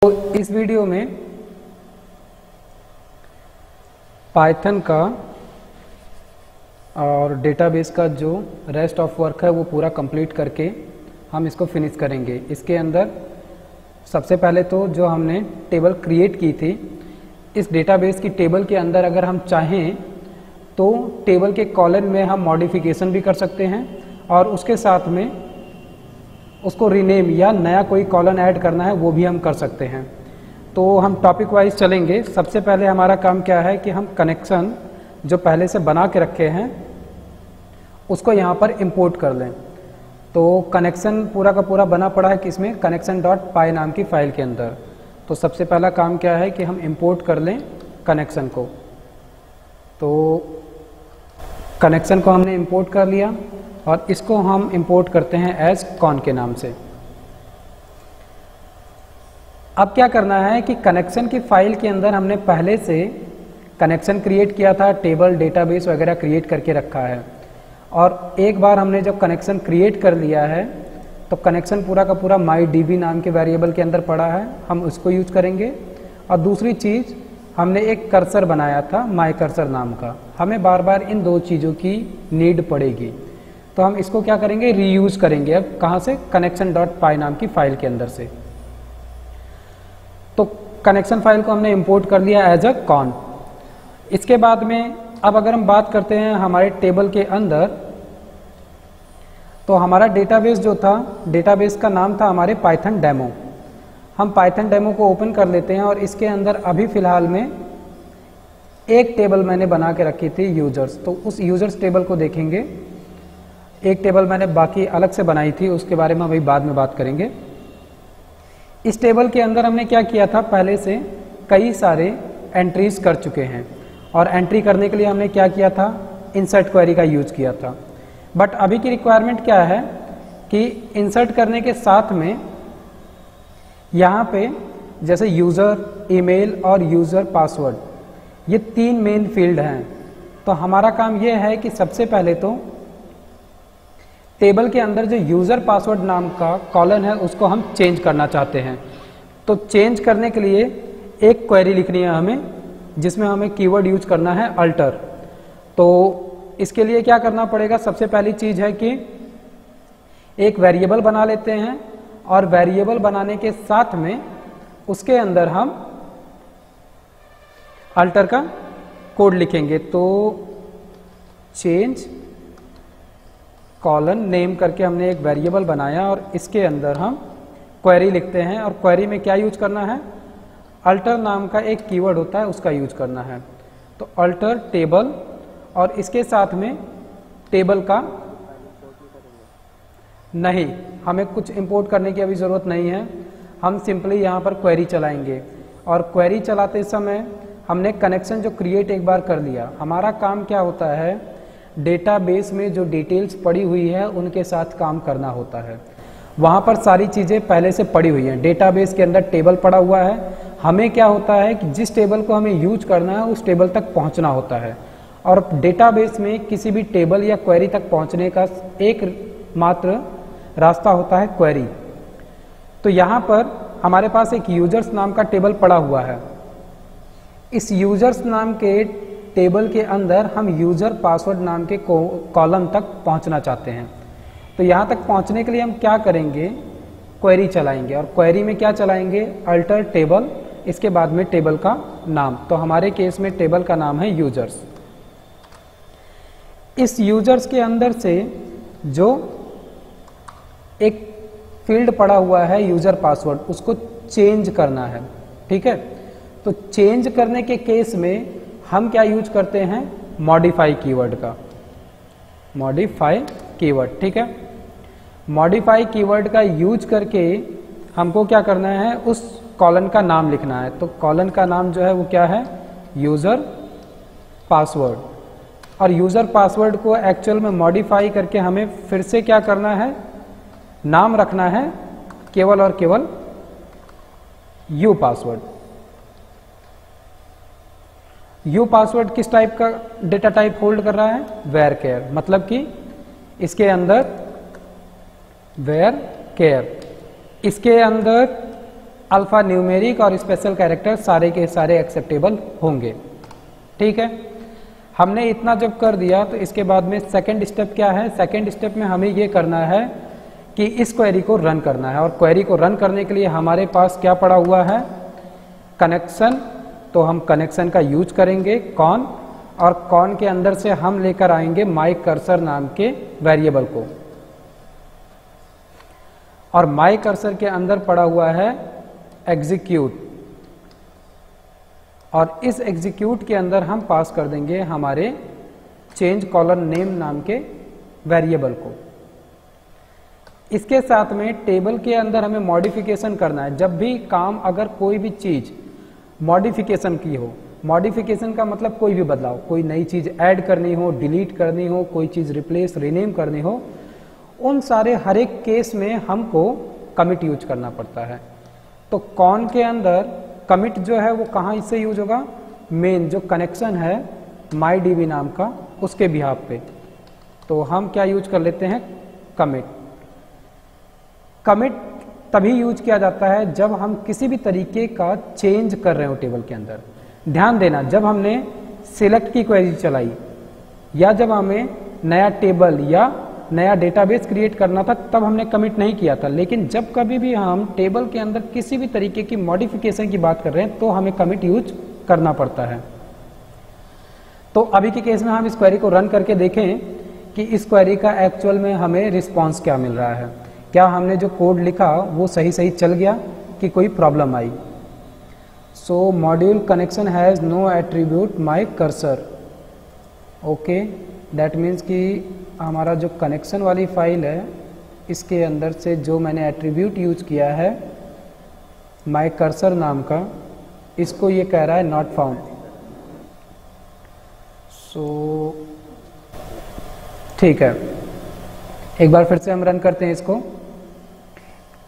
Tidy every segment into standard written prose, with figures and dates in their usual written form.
तो इस वीडियो में पाइथन का और डेटाबेस का जो रेस्ट ऑफ वर्क है वो पूरा कंप्लीट करके हम इसको फिनिश करेंगे। इसके अंदर सबसे पहले तो जो हमने टेबल क्रिएट की थी, इस डेटाबेस की टेबल के अंदर अगर हम चाहें तो टेबल के कॉलम में हम मॉडिफिकेशन भी कर सकते हैं और उसके साथ में उसको रीनेम या नया कोई कॉलम ऐड करना है वो भी हम कर सकते हैं। तो हम टॉपिक वाइज चलेंगे। सबसे पहले हमारा काम क्या है कि हम कनेक्शन जो पहले से बना के रखे हैं उसको यहाँ पर इंपोर्ट कर लें। तो कनेक्शन पूरा का पूरा बना पड़ा है किसमें, connection.py नाम की फाइल के अंदर। तो सबसे पहला काम क्या है कि हम इंपोर्ट कर लें कनेक्शन को। तो कनेक्शन को हमने इंपोर्ट कर लिया और इसको हम इंपोर्ट करते हैं एज कॉन के नाम से। अब क्या करना है कि कनेक्शन की फाइल के अंदर हमने पहले से कनेक्शन क्रिएट किया था, टेबल डेटाबेस वगैरह क्रिएट करके रखा है। और एक बार हमने जब कनेक्शन क्रिएट कर लिया है तो कनेक्शन पूरा का पूरा MyDB नाम के वेरिएबल के अंदर पड़ा है, हम उसको यूज करेंगे। और दूसरी चीज़ हमने एक कर्सर बनाया था MyCursor नाम का, हमें बार बार इन दो चीज़ों की नीड पड़ेगी। तो हम इसको क्या करेंगे, रीयूज करेंगे। अब कहाँ से, connection.py नाम की फाइल के अंदर से। तो कनेक्शन फाइल को हमने इंपोर्ट कर लिया एज अ कॉन। इसके बाद में अब अगर हम बात करते हैं हमारे टेबल के अंदर, तो हमारा डेटाबेस जो था, डेटाबेस का नाम था हमारे पाइथन डेमो। हम पाइथन डेमो को ओपन कर लेते हैं और इसके अंदर अभी फ़िलहाल में एक टेबल मैंने बना के रखी थी यूजर्स। तो उस यूजर्स टेबल को देखेंगे। एक टेबल मैंने बाकी अलग से बनाई थी, उसके बारे में अभी बाद में बात करेंगे। इस टेबल के अंदर हमने क्या किया था, पहले से कई सारे एंट्रीज कर चुके हैं और एंट्री करने के लिए हमने क्या किया था, इंसर्ट क्वेरी का यूज किया था। बट अभी की रिक्वायरमेंट क्या है कि इंसर्ट करने के साथ में यहाँ पे जैसे यूज़र, ईमेल और यूज़र पासवर्ड, ये तीन मेन फील्ड हैं। तो हमारा काम ये है कि सबसे पहले तो टेबल के अंदर जो यूज़र पासवर्ड नाम का कॉलम है उसको हम चेंज करना चाहते हैं। तो चेंज करने के लिए एक क्वेरी लिखनी है हमें, जिसमें हमें कीवर्ड यूज करना है अल्टर। तो इसके लिए क्या करना पड़ेगा, सबसे पहली चीज़ है कि एक वेरिएबल बना लेते हैं और वेरिएबल बनाने के साथ में उसके अंदर हम अल्टर का कोड लिखेंगे। तो चेंज कॉलन नेम करके हमने एक वेरिएबल बनाया और इसके अंदर हम क्वेरी लिखते हैं। और क्वेरी में क्या यूज करना है, अल्टर नाम का एक कीवर्ड होता है उसका यूज करना है। तो अल्टर टेबल और इसके साथ में टेबल का नहीं, हमें कुछ इंपोर्ट करने की अभी ज़रूरत नहीं है, हम सिंपली यहाँ पर क्वेरी चलाएंगे। और क्वेरी चलाते समय हमने कनेक्शन जो क्रिएट एक बार कर लिया। हमारा काम क्या होता है, डेटाबेस में जो डिटेल्स पड़ी हुई है उनके साथ काम करना होता है। वहाँ पर सारी चीज़ें पहले से पड़ी हुई हैं, डेटाबेस के अंदर टेबल पड़ा हुआ है। हमें क्या होता है कि जिस टेबल को हमें यूज करना है उस टेबल तक पहुँचना होता है। और डेटाबेस में किसी भी टेबल या क्वेरी तक पहुँचने का एक मात्र रास्ता होता है क्वेरी। तो यहाँ पर हमारे पास एक यूजर्स नाम का टेबल पड़ा हुआ है। इस यूजर्स नाम के टेबल के अंदर हम यूज़र पासवर्ड नाम के कॉलम तक पहुंचना चाहते हैं। तो यहाँ तक पहुंचने के लिए हम क्या करेंगे, क्वेरी चलाएंगे। और क्वेरी में क्या चलाएंगे, अल्टर टेबल, इसके बाद में टेबल का नाम। तो हमारे केस में टेबल का नाम है यूजर्स। इस यूजर्स के अंदर से जो एक फील्ड पड़ा हुआ है यूज़र पासवर्ड, उसको चेंज करना है। ठीक है, तो चेंज करने के केस में हम क्या यूज करते हैं, मॉडिफाई कीवर्ड का, मॉडिफाई कीवर्ड। ठीक है, मॉडिफाई कीवर्ड का यूज करके हमको क्या करना है, उस कॉलम का नाम लिखना है। तो कॉलम का नाम जो है वो क्या है, यूज़र पासवर्ड। और यूज़र पासवर्ड को एक्चुअल में मॉडिफाई करके हमें फिर से क्या करना है, नाम रखना है केवल और केवल यू पासवर्ड। यू पासवर्ड किस टाइप का डेटा टाइप होल्ड कर रहा है, वेर केयर, मतलब कि इसके अंदर वेर केयर, इसके अंदर अल्फा न्यूमेरिक और स्पेशल कैरेक्टर सारे के सारे एक्सेप्टेबल होंगे। ठीक है, हमने इतना जब कर दिया तो इसके बाद में सेकंड स्टेप क्या है? सेकंड स्टेप में हमें ये करना है कि इस क्वेरी को रन करना है, और क्वेरी को रन करने के लिए हमारे पास क्या पड़ा हुआ है? कनेक्शन। तो हम कनेक्शन का यूज करेंगे कॉन, और कॉन के अंदर से हम लेकर आएंगे माई कर्सर नाम के वेरिएबल को, और माई कर्सर के अंदर पड़ा हुआ है एग्जीक्यूट, और इस एग्जीक्यूट के अंदर हम पास कर देंगे हमारे चेंज कॉलम नेम नाम के वेरिएबल को। इसके साथ में टेबल के अंदर हमें मॉडिफिकेशन करना है। जब भी काम, अगर कोई भी चीज मॉडिफिकेशन की हो, मॉडिफिकेशन का मतलब कोई भी बदलाव, कोई नई चीज ऐड करनी हो, डिलीट करनी हो, कोई चीज रिप्लेस रीनेम करनी हो, उन सारे हर एक केस में हमको कमिट यूज करना पड़ता है। तो कॉन के अंदर कमिट जो है वो कहाँ इससे यूज होगा? मेन जो कनेक्शन है माई डीबी नाम का, उसके बिहाफ पे। तो हम क्या यूज कर लेते हैं? कमिट। कमिट तभी यूज किया जाता है जब हम किसी भी तरीके का चेंज कर रहे हो टेबल के अंदर। ध्यान देना, जब हमने सिलेक्ट की क्वेरी चलाई या जब हमें नया टेबल या नया डेटाबेस क्रिएट करना था, तब हमने कमिट नहीं किया था। लेकिन जब कभी भी हम टेबल के अंदर किसी भी तरीके की मॉडिफिकेशन की बात कर रहे हैं तो हमें कमिट यूज करना पड़ता है। तो अभी के केस में हम इस क्वेरी को रन करके देखें कि इस क्वेरी का एक्चुअल में हमें रिस्पॉन्स क्या मिल रहा है। क्या हमने जो कोड लिखा वो सही सही चल गया कि कोई प्रॉब्लम आई? So module connection has no attribute my cursor. Okay, that means कि हमारा जो कनेक्शन वाली फाइल है इसके अंदर से जो मैंने एट्रीब्यूट यूज किया है माई कर्सर नाम का, इसको ये कह रहा है नॉट फाउंड। सो ठीक है, एक बार फिर से हम रन करते हैं इसको।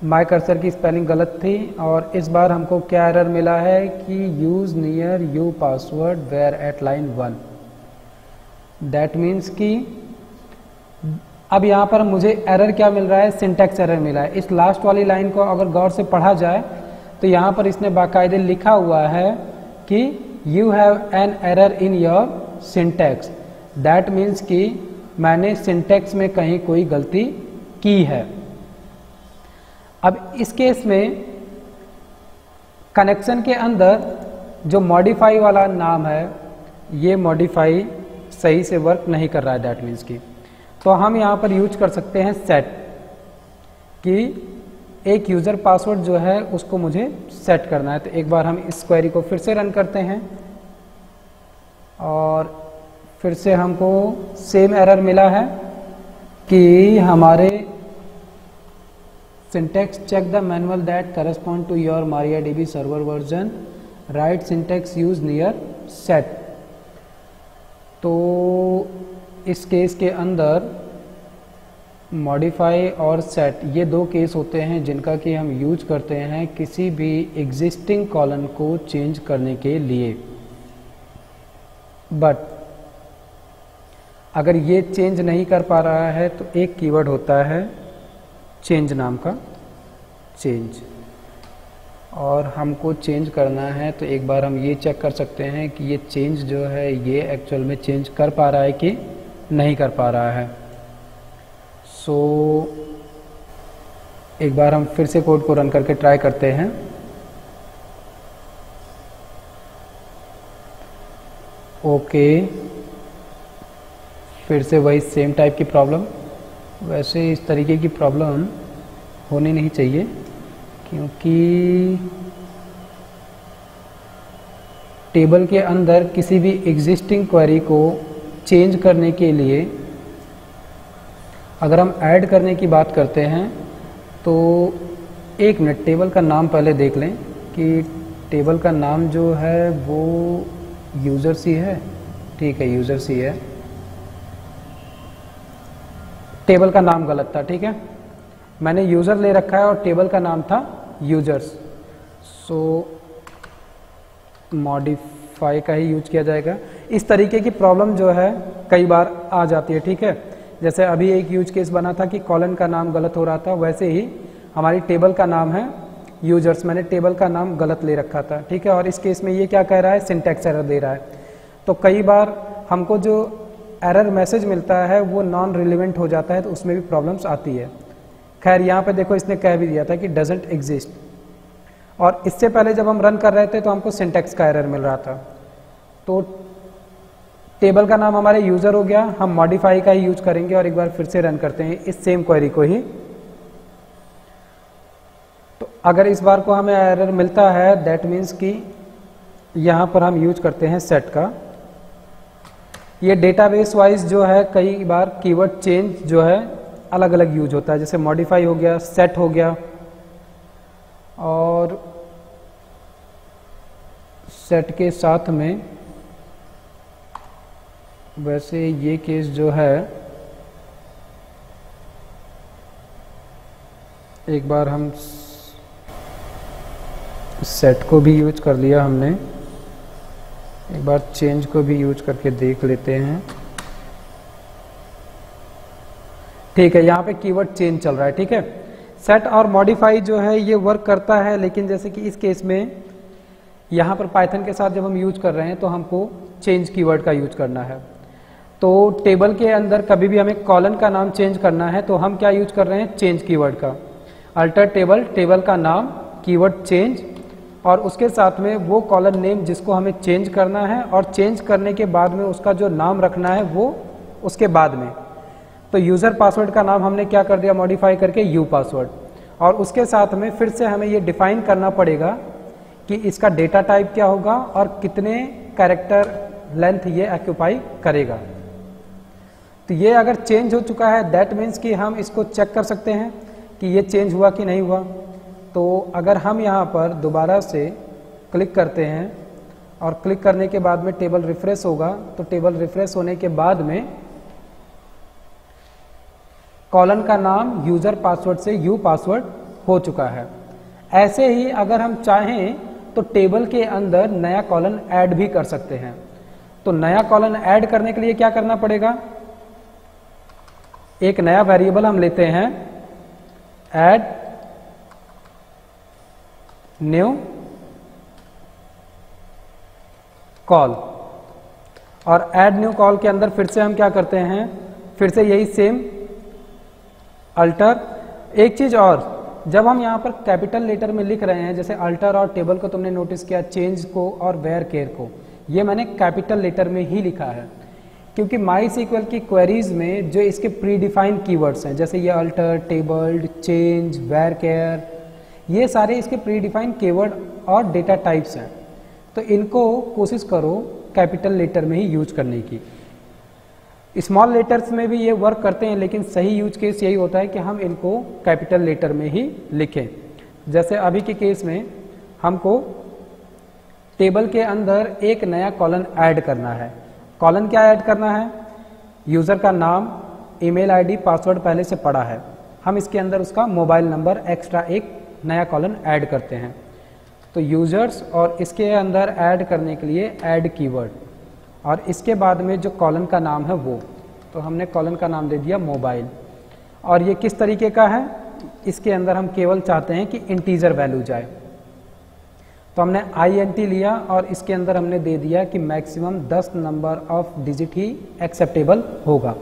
माई कर्सर की स्पेलिंग गलत थी, और इस बार हमको क्या एरर मिला है कि use near you password where at line 1। That means कि अब यहाँ पर मुझे एरर क्या मिल रहा है? सिंटैक्स एरर मिला है। इस लास्ट वाली लाइन को अगर गौर से पढ़ा जाए तो यहाँ पर इसने बाकायदे लिखा हुआ है कि you have an error in your syntax. That means कि मैंने सिंटैक्स में कहीं कोई गलती की है। अब इस केस में कनेक्शन के अंदर जो मॉडिफाई वाला नाम है, ये मॉडिफाई सही से वर्क नहीं कर रहा है। दैट मीन्स की तो हम यहाँ पर यूज कर सकते हैं सेट, कि एक यूज़र पासवर्ड जो है उसको मुझे सेट करना है। तो एक बार हम इस क्वेरी को फिर से रन करते हैं, और फिर से हमको सेम एरर मिला है कि हमारे syntax check the manual that correspond to your MariaDB server version, right syntax use near set. तो इस केस के अंदर मॉडिफाई और सेट, ये दो केस होते हैं जिनका कि हम यूज करते हैं किसी भी एग्जिस्टिंग कॉलम को चेंज करने के लिए। बट अगर ये चेंज नहीं कर पा रहा है तो एक कीवर्ड होता है चेंज नाम का, चेंज, और हमको चेंज करना है। तो एक बार हम ये चेक कर सकते हैं कि ये चेंज जो है ये एक्चुअल में चेंज कर पा रहा है कि नहीं कर पा रहा है। सो एक बार हम फिर से कोड को रन करके ट्राई करते हैं। ओके, फिर से वही सेम टाइप की प्रॉब्लम। वैसे इस तरीके की प्रॉब्लम होनी नहीं चाहिए, क्योंकि टेबल के अंदर किसी भी एग्जिस्टिंग क्वेरी को चेंज करने के लिए अगर हम ऐड करने की बात करते हैं तो एक मिनट, टेबल का नाम पहले देख लें कि टेबल का नाम जो है वो यूज़र सी है। ठीक है, यूज़र सी है। टेबल का नाम गलत था। ठीक है, मैंने यूज़र ले रखा है और टेबल का नाम था यूजर्स। सो मॉडिफाई का ही यूज किया जाएगा। इस तरीके की प्रॉब्लम जो है कई बार आ जाती है। ठीक है, जैसे अभी एक यूज केस बना था कि कॉलन का नाम गलत हो रहा था, वैसे ही हमारी टेबल का नाम है यूजर्स, मैंने टेबल का नाम गलत ले रखा था, ठीक है। और इस केस में ये क्या कह रहा है, सिंटैक्स एरर दे रहा है। तो कई बार हमको जो एरर मैसेज मिलता है वो नॉन रिलेवेंट हो जाता है, तो उसमें भी प्रॉब्लम्स आती है। खैर यहाँ पे देखो इसने कह भी दिया था कि डजंट एग्जिस्ट, और इससे पहले जब हम रन कर रहे थे तो हमको सिंटैक्स का एरर मिल रहा था। तो टेबल का नाम हमारे यूज़र हो गया, हम मॉडिफाई का ही यूज करेंगे और एक बार फिर से रन करते हैं इस सेम क्वेरी को ही। तो अगर इस बार को हमें एरर मिलता है दैट मीन्स कि यहाँ पर हम यूज करते हैं सेट का। ये डेटाबेस वाइज जो है कई बार कीवर्ड चेंज जो है अलग अलग यूज होता है, जैसे मॉडिफाई हो गया, सेट हो गया, और सेट के साथ में वैसे ये केस जो है एक बार हम सेट को भी यूज कर लिया हमने, एक बार चेंज को भी यूज करके देख लेते हैं। ठीक है, यहाँ पे कीवर्ड चेंज चल रहा है, ठीक है। सेट और मॉडिफाई जो है ये वर्क करता है, लेकिन जैसे कि इस केस में यहाँ पर पाइथन के साथ जब हम यूज कर रहे हैं तो हमको चेंज कीवर्ड का यूज करना है। तो टेबल के अंदर कभी भी हमें कॉलन का नाम चेंज करना है तो हम क्या यूज कर रहे हैं, चेंज कीवर्ड का। अल्टर टेबल, टेबल का नाम, कीवर्ड चेंज, और उसके साथ में वो कॉलम नेम जिसको हमें चेंज करना है, और चेंज करने के बाद में उसका जो नाम रखना है वो उसके बाद में। तो यूज़र पासवर्ड का नाम हमने क्या कर दिया, मॉडिफाई करके यू पासवर्ड, और उसके साथ में फिर से हमें ये डिफाइन करना पड़ेगा कि इसका डेटा टाइप क्या होगा और कितने कैरेक्टर लेंथ ये ऑक्यूपाई करेगा। तो ये अगर चेंज हो चुका है दैट मीन्स कि हम इसको चेक कर सकते हैं कि ये चेंज हुआ कि नहीं हुआ। तो अगर हम यहाँ पर दोबारा से क्लिक करते हैं और क्लिक करने के बाद में टेबल रिफ्रेश होगा, तो टेबल रिफ्रेश होने के बाद में कॉलम का नाम यूज़र पासवर्ड से यू पासवर्ड हो चुका है। ऐसे ही अगर हम चाहें तो टेबल के अंदर नया कॉलम ऐड भी कर सकते हैं। तो नया कॉलम ऐड करने के लिए क्या करना पड़ेगा, एक नया वेरिएबल हम लेते हैं, ऐड न्यू कॉल, और ऐड न्यू कॉल के अंदर फिर से हम क्या करते हैं, फिर से यही सेम अल्टर। एक चीज और, जब हम यहाँ पर कैपिटल लेटर में लिख रहे हैं, जैसे अल्टर और टेबल को तुमने नोटिस किया, चेंज को और वेयर केयर को, ये मैंने कैपिटल लेटर में ही लिखा है, क्योंकि माई सीक्वल की क्वेरीज में जो इसके प्री डिफाइंड कीवर्ड्स हैं, जैसे ये alter, table, change, where care, ये सारे इसके प्री डिफाइंड कीवर्ड और डेटा टाइप्स हैं। तो इनको कोशिश करो कैपिटल लेटर में ही यूज करने की। स्मॉल लेटर्स में भी ये वर्क करते हैं, लेकिन सही यूज केस यही होता है कि हम इनको कैपिटल लेटर में ही लिखें। जैसे अभी के केस में हमको टेबल के अंदर एक नया कॉलम ऐड करना है। कॉलम क्या ऐड करना है, यूज़र का नाम, ईमेल आईडी, पासवर्ड पहले से पड़ा है, हम इसके अंदर उसका मोबाइल नंबर एक्स्ट्रा एक नया कॉलम ऐड करते हैं। तो यूजर्स और इसके अंदर ऐड करने के लिए ऐड कीवर्ड, और इसके बाद में जो कॉलम का नाम है वो, तो हमने कॉलम का नाम दे दिया मोबाइल। और ये किस तरीके का है, इसके अंदर हम केवल चाहते हैं कि इंटीजर वैल्यू जाए, तो हमने INT लिया और इसके अंदर हमने दे दिया कि maximum 10 number of digit he acceptable होगा।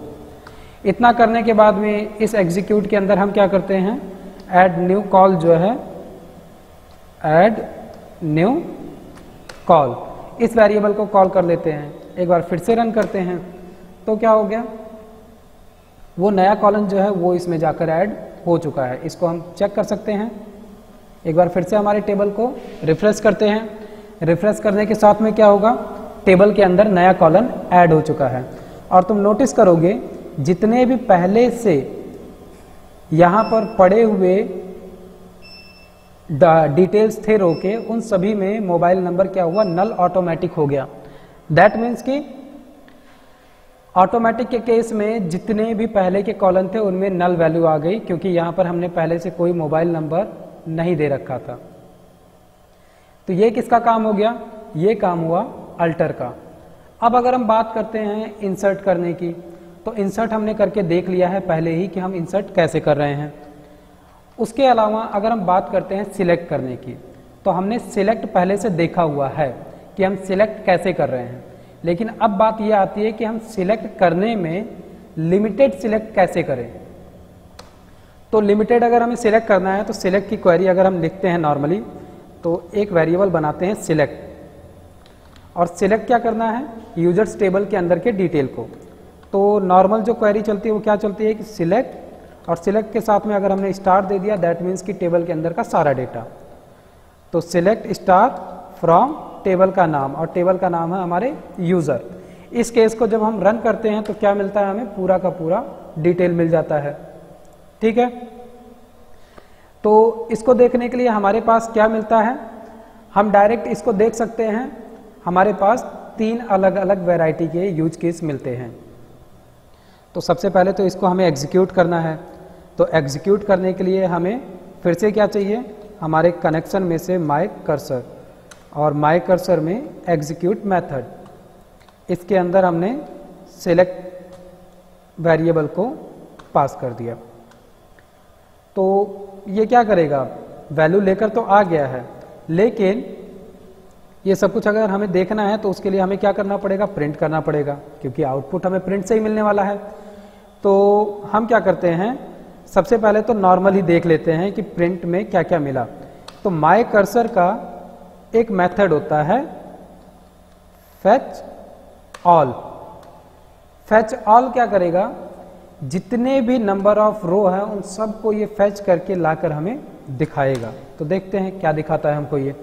इतना करने के बाद में इस एग्जीक्यूट के अंदर हम क्या करते हैं, ऐड न्यू कॉल जो है, ऐड न्यू कॉल, इस वेरिएबल को कॉल कर लेते हैं। एक बार फिर से रन करते हैं तो क्या हो गया, वो नया कॉलम जो है वो इसमें जाकर ऐड हो चुका है। इसको हम चेक कर सकते हैं। एक बार फिर से हमारे टेबल को रिफ्रेश करते हैं। रिफ्रेश करने के साथ में क्या होगा, टेबल के अंदर नया कॉलम ऐड हो चुका है। और तुम नोटिस करोगे जितने भी पहले से यहाँ पर पड़े हुए डिटेल्स थे रो के, उन सभी में मोबाइल नंबर क्या हुआ, नल ऑटोमेटिक हो गया। दैट मीन्स कि ऑटोमेटिक के केस में जितने भी पहले के कॉलम थे उनमें नल वैल्यू आ गई, क्योंकि यहाँ पर हमने पहले से कोई मोबाइल नंबर नहीं दे रखा था। तो ये किसका काम हो गया, ये काम हुआ अल्टर का। अब अगर हम बात करते हैं इंसर्ट करने की, तो इंसर्ट हमने करके देख लिया है पहले ही कि हम इंसर्ट कैसे कर रहे हैं। उसके अलावा अगर हम बात करते हैं सिलेक्ट करने की, तो हमने सिलेक्ट पहले से देखा हुआ है कि हम सिलेक्ट कैसे कर रहे हैं, लेकिन अब बात यह आती है कि हम सिलेक्ट करने में लिमिटेड सिलेक्ट कैसे करें। तो लिमिटेड अगर हमें सिलेक्ट करना है तो सिलेक्ट की क्वेरी अगर हम लिखते हैं नॉर्मली, तो एक वेरिएबल बनाते हैं सिलेक्ट, और सिलेक्ट क्या करना है, यूजर्स टेबल के अंदर के डिटेल को। तो नॉर्मल जो क्वेरी चलती है वो क्या चलती है कि सिलेक्ट, और सिलेक्ट के साथ में अगर हमने स्टार दे दिया दैट मीन्स कि टेबल के अंदर का सारा डेटा। तो सिलेक्ट स्टार फ्रॉम टेबल का नाम, और टेबल का नाम है हमारे यूजर। इस केस को जब हम रन करते हैं तो क्या मिलता है, हमें पूरा का पूरा डिटेल मिल जाता है। ठीक है, तो इसको देखने के लिए हमारे पास क्या मिलता है, हम डायरेक्ट इसको देख सकते हैं। हमारे पास 3 अलग अलग वैरायटी के यूज केस मिलते हैं। तो सबसे पहले तो इसको हमें एग्जीक्यूट करना है। तो एग्जीक्यूट करने के लिए हमें फिर से क्या चाहिए, हमारे कनेक्शन में से माय कर्सर, और माय कर्सर में एग्जीक्यूट मेथड, इसके अंदर हमने सेलेक्ट वेरिएबल को पास कर दिया। तो ये क्या करेगा, वैल्यू लेकर तो आ गया है, लेकिन ये सब कुछ अगर हमें देखना है तो उसके लिए हमें क्या करना पड़ेगा, प्रिंट करना पड़ेगा, क्योंकि आउटपुट हमें प्रिंट से ही मिलने वाला है। तो हम क्या करते हैं, सबसे पहले तो नॉर्मल ही देख लेते हैं कि प्रिंट में क्या क्या मिला। तो माय कर्सर का एक मेथड होता है फेच ऑल। फेच ऑल क्या करेगा, जितने भी नंबर ऑफ रो है उन सबको ये फेच करके लाकर हमें दिखाएगा। तो देखते हैं क्या दिखाता है हमको ये।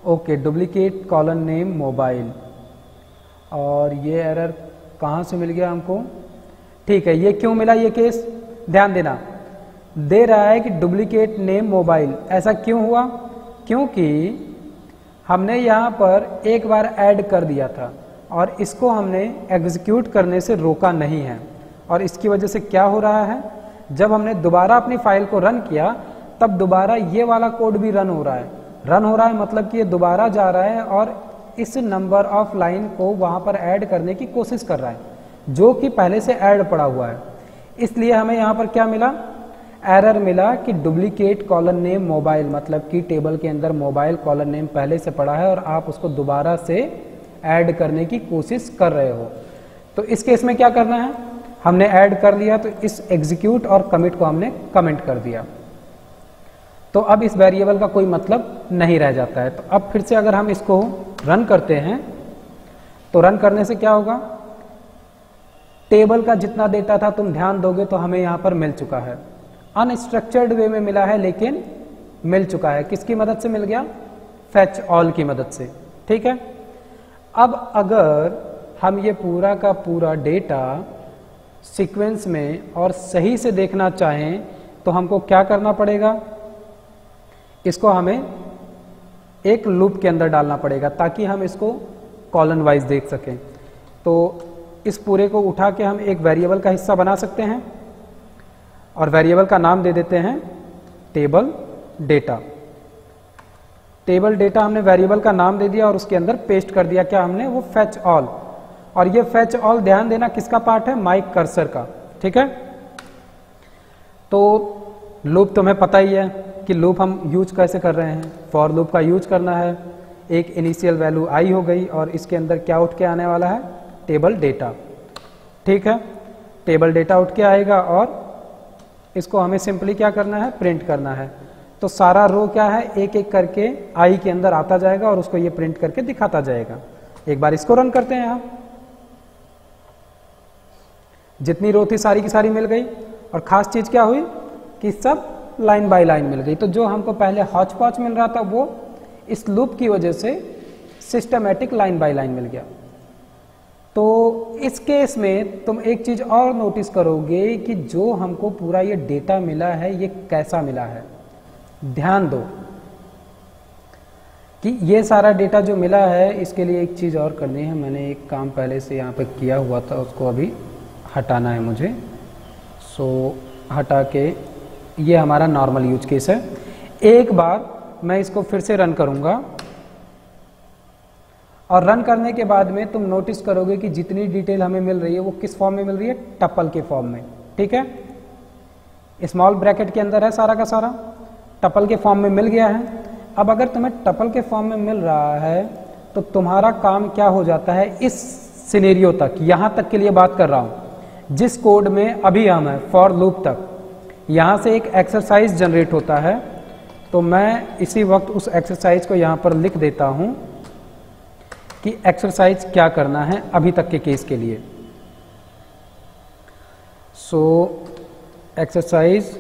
Okay, duplicate colon name mobile, और ये एरर कहाँ से मिल गया हमको। ठीक है, ये क्यों मिला ये केस, ध्यान देना, दे रहा है कि डुप्लीकेट नेम मोबाइल। ऐसा क्यों हुआ, क्योंकि हमने यहाँ पर एक बार ऐड कर दिया था और इसको हमने एग्जीक्यूट करने से रोका नहीं है, और इसकी वजह से क्या हो रहा है, जब हमने दोबारा अपनी फाइल को रन किया तब दोबारा ये वाला कोड भी रन हो रहा है। रन हो रहा है मतलब कि ये दोबारा जा रहा है और इस नंबर ऑफ लाइन को वहाँ पर ऐड करने की कोशिश कर रहा है, जो कि पहले से ऐड पड़ा हुआ है। इसलिए हमें यहाँ पर क्या मिला, एरर मिला कि डुप्लीकेट कॉलन नेम मोबाइल, मतलब कि टेबल के अंदर मोबाइल कॉलन नेम पहले से पड़ा है और आप उसको दोबारा से ऐड करने की कोशिश कर रहे हो। तो इस केस में क्या करना है, हमने ऐड कर लिया तो इस एग्जीक्यूट और कमिट को हमने कमेंट कर दिया। तो अब इस वेरिएबल का कोई मतलब नहीं रह जाता है। तो अब फिर से अगर हम इसको रन करते हैं तो रन करने से क्या होगा, टेबल का जितना डेटा था तुम ध्यान दोगे तो हमें यहाँ पर मिल चुका है। अनस्ट्रक्चर्ड वे में मिला है लेकिन मिल चुका है। किसकी मदद से मिल गया, फेच ऑल की मदद से। ठीक है, अब अगर हम ये पूरा का पूरा डेटा सीक्वेंस में और सही से देखना चाहें तो हमको क्या करना पड़ेगा, इसको हमें एक लूप के अंदर डालना पड़ेगा ताकि हम इसको कॉलन वाइज देख सकें। तो इस पूरे को उठा के हम एक वेरिएबल का हिस्सा बना सकते हैं और वेरिएबल का नाम दे देते हैं टेबल डेटा। टेबल डेटा हमने वेरिएबल का नाम दे दिया और उसके अंदर पेस्ट कर दिया क्या हमने, वो फेच ऑल। और ये फेच ऑल ध्यान देना किसका पार्ट है, माय कर्सर का। ठीक है, तो लूप तुम्हें पता ही है कि लूप हम यूज कैसे कर रहे हैं। फॉर लूप का यूज करना है, एक इनिशियल वैल्यू आई हो गई और इसके अंदर क्या उठ के आने वाला है, टेबल डेटा। ठीक है, टेबल डेटा उठ के आएगा और इसको हमें सिंपली क्या करना है, प्रिंट करना है। तो सारा रो क्या है, एक एक करके आई के अंदर आता जाएगा और उसको ये प्रिंट करके दिखाता जाएगा। एक बार इसको रन करते हैं हम, जितनी रो थी सारी की सारी मिल गई और खास चीज क्या हुई कि सब लाइन बाय लाइन मिल गई। तो जो हमको पहले हॉच पॉच मिल रहा था वो इस लूप की वजह से सिस्टमैटिक लाइन बाय लाइन मिल गया। तो इस केस में तुम एक चीज और नोटिस करोगे कि जो हमको पूरा ये डेटा मिला है ये कैसा मिला है। ध्यान दो कि ये सारा डेटा जो मिला है इसके लिए एक चीज और करनी है। मैंने एक काम पहले से यहाँ पे किया हुआ था, उसको अभी हटाना है मुझे। सो हटा के, ये हमारा नॉर्मल यूज केस है। एक बार मैं इसको फिर से रन करूंगा और रन करने के बाद में तुम नोटिस करोगे कि जितनी डिटेल हमें मिल रही है वो किस फॉर्म में मिल रही है, टपल के फॉर्म में। ठीक है, स्मॉल ब्रैकेट के अंदर है सारा का सारा, टपल के फॉर्म में मिल गया है। अब अगर तुम्हें टपल के फॉर्म में मिल रहा है तो तुम्हारा काम क्या हो जाता है, इस सिनेरियो तक, यहाँ तक के लिए बात कर रहा हूँ जिस कोड में अभी हम हैं, फॉर लूप तक, यहाँ से एक एक्सरसाइज जनरेट होता है। तो मैं इसी वक्त उस एक्सरसाइज को यहाँ पर लिख देता हूँ कि एक्सरसाइज क्या करना है अभी तक के केस के लिए। सो एक्सरसाइज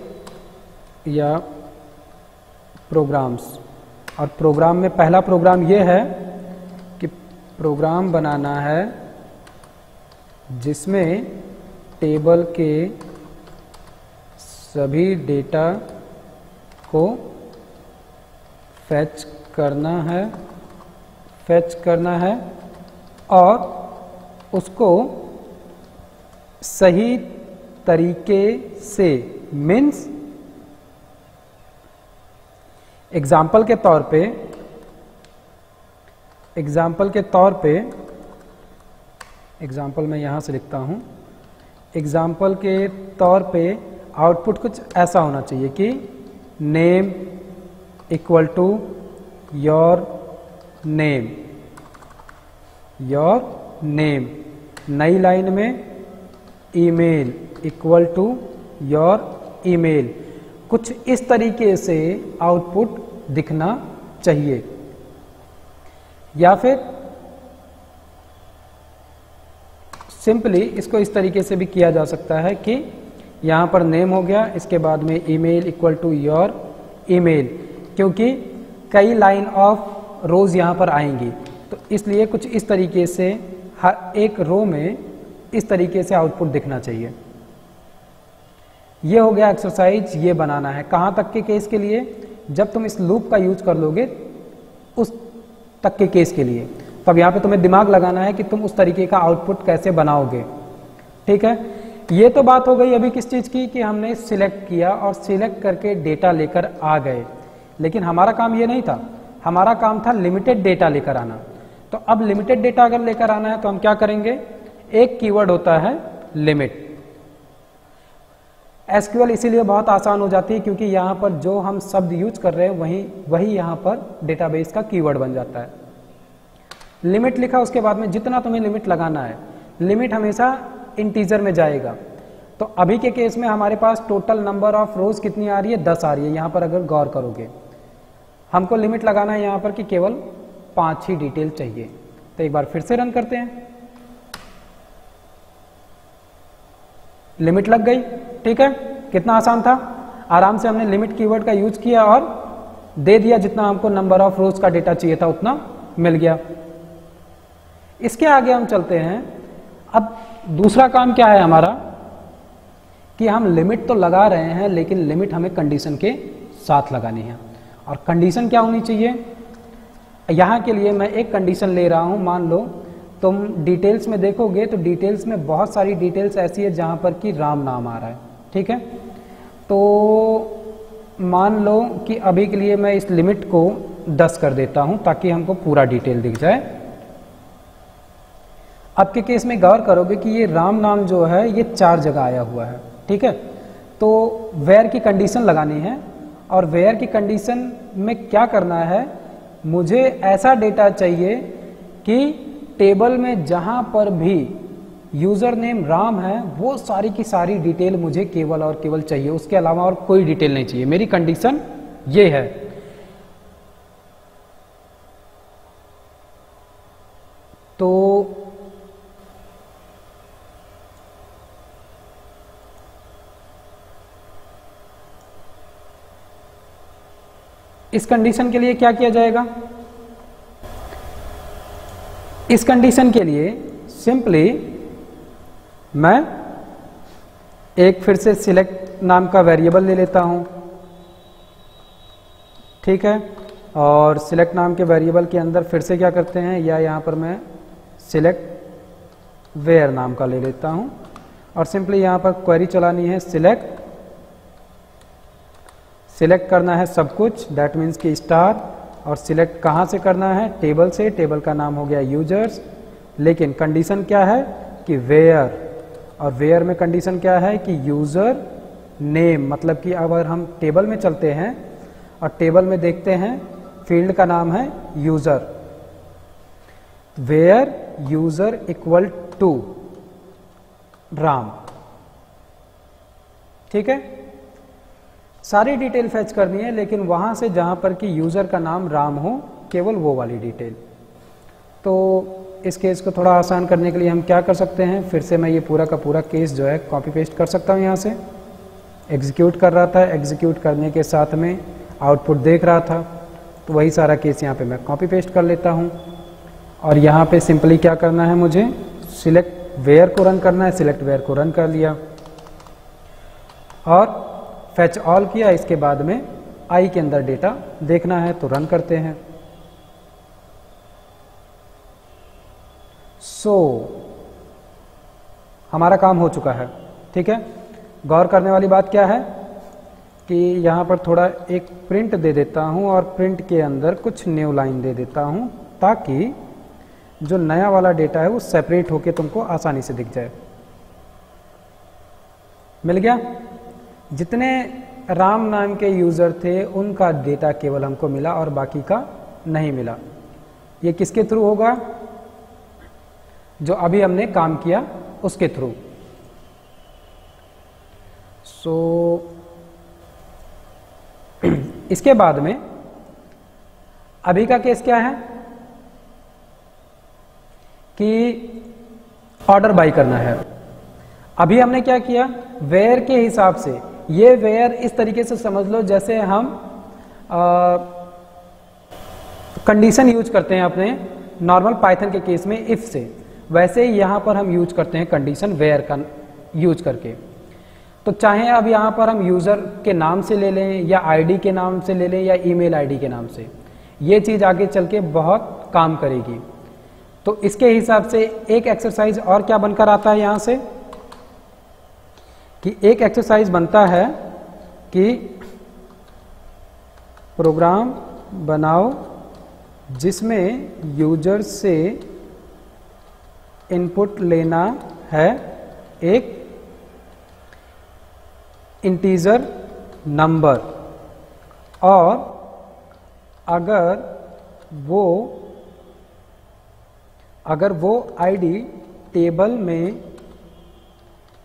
या प्रोग्राम्स, और प्रोग्राम में पहला प्रोग्राम ये है कि प्रोग्राम बनाना है जिसमें टेबल के सभी डेटा को फैच करना है और उसको सही तरीके से, मीन्स एग्जाम्पल के तौर पे एग्जाम्पल मैं यहाँ से लिखता हूँ, एग्जाम्पल के तौर पे आउटपुट कुछ ऐसा होना चाहिए कि name equal to your name, नई लाइन में email equal to your email, कुछ इस तरीके से आउटपुट दिखना चाहिए। या फिर सिंपली इसको इस तरीके से भी किया जा सकता है कि यहाँ पर नेम हो गया, इसके बाद में email equal to your email, क्योंकि कई लाइन ऑफ रोज यहाँ पर आएंगी, तो इसलिए कुछ इस तरीके से हर एक रो में इस तरीके से आउटपुट दिखना चाहिए। ये हो गया एक्सरसाइज, ये बनाना है कहाँ तक के केस के लिए, जब तुम इस लूप का यूज कर लोगे उस तक के केस के लिए। तब यहाँ पे तुम्हें दिमाग लगाना है कि तुम उस तरीके का आउटपुट कैसे बनाओगे। ठीक है, ये तो बात हो गई अभी किस चीज़ की, कि हमने सिलेक्ट किया और सिलेक्ट करके डेटा लेकर आ गए। लेकिन हमारा काम ये नहीं था, हमारा काम था लिमिटेड डेटा लेकर आना। तो अब लिमिटेड डेटा अगर लेकर आना है तो हम क्या करेंगे, एक कीवर्ड होता है लिमिट। एसक्यूएल इसीलिए बहुत आसान हो जाती है क्योंकि यहाँ पर जो हम शब्द यूज कर रहे हैं वही यहाँ पर डेटाबेस का कीवर्ड बन जाता है। लिमिट लिखा, उसके बाद में जितना तुम्हें लिमिट लगाना है, लिमिट हमेशा इंटीजर में जाएगा। तो अभी के केस में हमारे पास टोटल नंबर ऑफ रोज कितनी आ रही है, 10 आ रही है। यहाँ पर अगर गौर करोगे हमको लिमिट लगाना है यहाँ पर कि केवल 5 ही डिटेल चाहिए। तो एक बार फिर से रन करते हैं, लिमिट लग गई। ठीक है, कितना आसान था, आराम से हमने लिमिट कीवर्ड का यूज किया और दे दिया, जितना हमको नंबर ऑफ रोज का डेटा चाहिए था उतना मिल गया। इसके आगे हम चलते हैं। अब दूसरा काम क्या है हमारा, कि हम लिमिट तो लगा रहे हैं लेकिन लिमिट हमें कंडीशन के साथ लगानी है। और कंडीशन क्या होनी चाहिए, यहाँ के लिए मैं एक कंडीशन ले रहा हूँ। मान लो तुम डिटेल्स में देखोगे तो डिटेल्स में बहुत सारी डिटेल्स ऐसी है जहाँ पर कि राम नाम आ रहा है। ठीक है, तो मान लो कि अभी के लिए मैं इस लिमिट को 10 कर देता हूँ ताकि हमको पूरा डिटेल दिख जाए। अब के केस में गौर करोगे कि ये राम नाम जो है ये 4 जगह आया हुआ है। ठीक है, तो वेयर की कंडीशन लगानी है, और वेयर की कंडीशन में क्या करना है, मुझे ऐसा डेटा चाहिए कि टेबल में जहां पर भी यूजर नेम राम है वो सारी की सारी डिटेल मुझे केवल और केवल चाहिए, उसके अलावा और कोई डिटेल नहीं चाहिए। मेरी कंडीशन ये है। तो इस कंडीशन के लिए क्या किया जाएगा, इस कंडीशन के लिए सिंपली मैं एक फिर से सिलेक्ट नाम का वेरिएबल ले लेता हूं। ठीक है, और सिलेक्ट नाम के वेरिएबल के अंदर फिर से क्या करते हैं, या यहां पर मैं सिलेक्ट वेयर नाम का ले लेता हूं और सिंपली यहां पर क्वेरी चलानी है। सिलेक्ट करना है सब कुछ, दैट मीन्स कि स्टार, और सिलेक्ट कहाँ से करना है, टेबल से। टेबल का नाम हो गया यूजर्स, लेकिन कंडीशन क्या है कि वेयर, और वेयर में कंडीशन क्या है कि यूजर नेम, मतलब कि अगर हम टेबल में चलते हैं और टेबल में देखते हैं फील्ड का नाम है user, where user equal to Ram, ठीक है। सारी डिटेल फेच करनी है, लेकिन वहां से जहां पर कि यूजर का नाम राम हो, केवल वो वाली डिटेल। तो इस केस को थोड़ा आसान करने के लिए हम क्या कर सकते हैं, फिर से मैं ये पूरा का पूरा केस जो है कॉपी पेस्ट कर सकता हूँ। यहाँ से एग्जीक्यूट कर रहा था, एग्जीक्यूट करने के साथ में आउटपुट देख रहा था, तो वही सारा केस यहाँ पे मैं कॉपी पेस्ट कर लेता हूँ। और यहाँ पे सिंपली क्या करना है, मुझे सिलेक्ट वेयर को रन करना है, सिलेक्ट वेयर को रन कर लिया और फेच ऑल किया। इसके बाद में आई के अंदर डेटा देखना है तो रन करते हैं। हमारा काम हो चुका है, ठीक है। गौर करने वाली बात क्या है कि यहाँ पर थोड़ा एक प्रिंट दे देता हूँ और प्रिंट के अंदर कुछ न्यू लाइन दे देता हूँ, ताकि जो नया वाला डेटा है वो सेपरेट होके तुमको आसानी से दिख जाए। मिल गया। जितने राम नाम के यूजर थे उनका डेटा केवल हमको मिला और बाकी का नहीं मिला। ये किसके थ्रू होगा, जो अभी हमने काम किया उसके थ्रू। इसके बाद में अभी का केस क्या है कि ऑर्डर बाई करना है। अभी हमने क्या किया, वेयर के हिसाब से, ये वेयर इस तरीके से समझ लो जैसे हम कंडीशन यूज करते हैं अपने नॉर्मल पाइथन के केस में इफ से, वैसे ही यहां पर हम यूज करते हैं कंडीशन वेयर का यूज करके। तो चाहे अब यहां पर हम यूजर के नाम से ले लें या आईडी के नाम से ले लें या ईमेल आईडी के नाम से, ये चीज आगे चल के बहुत काम करेगी। तो इसके हिसाब से एक एक्सरसाइज और क्या बनकर आता है यहां से, कि एक एक्सरसाइज बनता है कि प्रोग्राम बनाओ जिसमें यूजर से इनपुट लेना है एक इंटीजर नंबर, और अगर वो आईडी टेबल में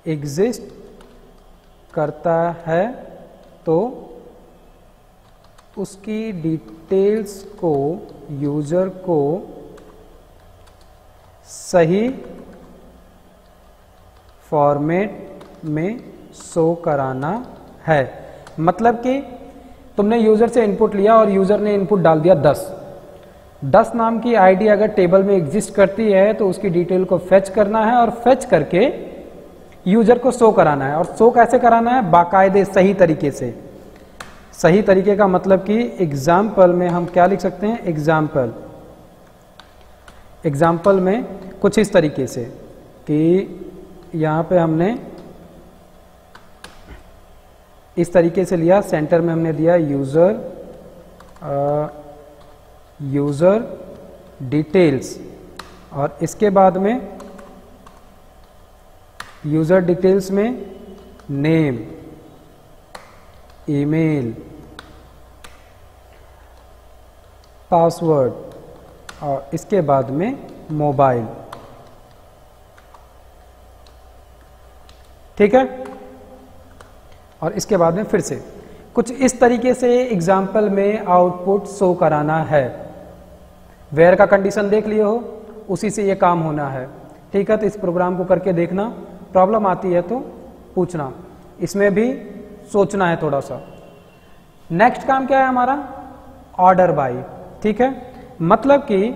एग्जिस्ट करता है तो उसकी डिटेल्स को यूजर को सही फॉर्मेट में शो कराना है। मतलब कि तुमने यूजर से इनपुट लिया और यूजर ने इनपुट डाल दिया 10 नाम की आईडी अगर टेबल में एग्जिस्ट करती है तो उसकी डिटेल को फेच करना है और फेच करके यूजर को शो कराना है। और शो कैसे कराना है, बाकायदे सही तरीके से। सही तरीके का मतलब कि एग्जाम्पल में हम क्या लिख सकते हैं, एग्जाम्पल में कुछ इस तरीके से कि यहाँ पे हमने इस तरीके से लिया, सेंटर में हमने दिया यूजर डिटेल्स, और इसके बाद में यूजर डिटेल्स में नेम, ईमेल, पासवर्ड, और इसके बाद में मोबाइल। ठीक है। और इसके बाद में फिर से कुछ इस तरीके से एग्जाम्पल में आउटपुट शो कराना है। वेयर का कंडीशन देख लिए हो, उसी से ये काम होना है। ठीक है। तो इस प्रोग्राम को करके देखना, प्रॉब्लम आती है तो पूछना, इसमें भी सोचना है थोड़ा सा। नेक्स्ट काम क्या है हमारा, ऑर्डर बाई। ठीक है। मतलब कि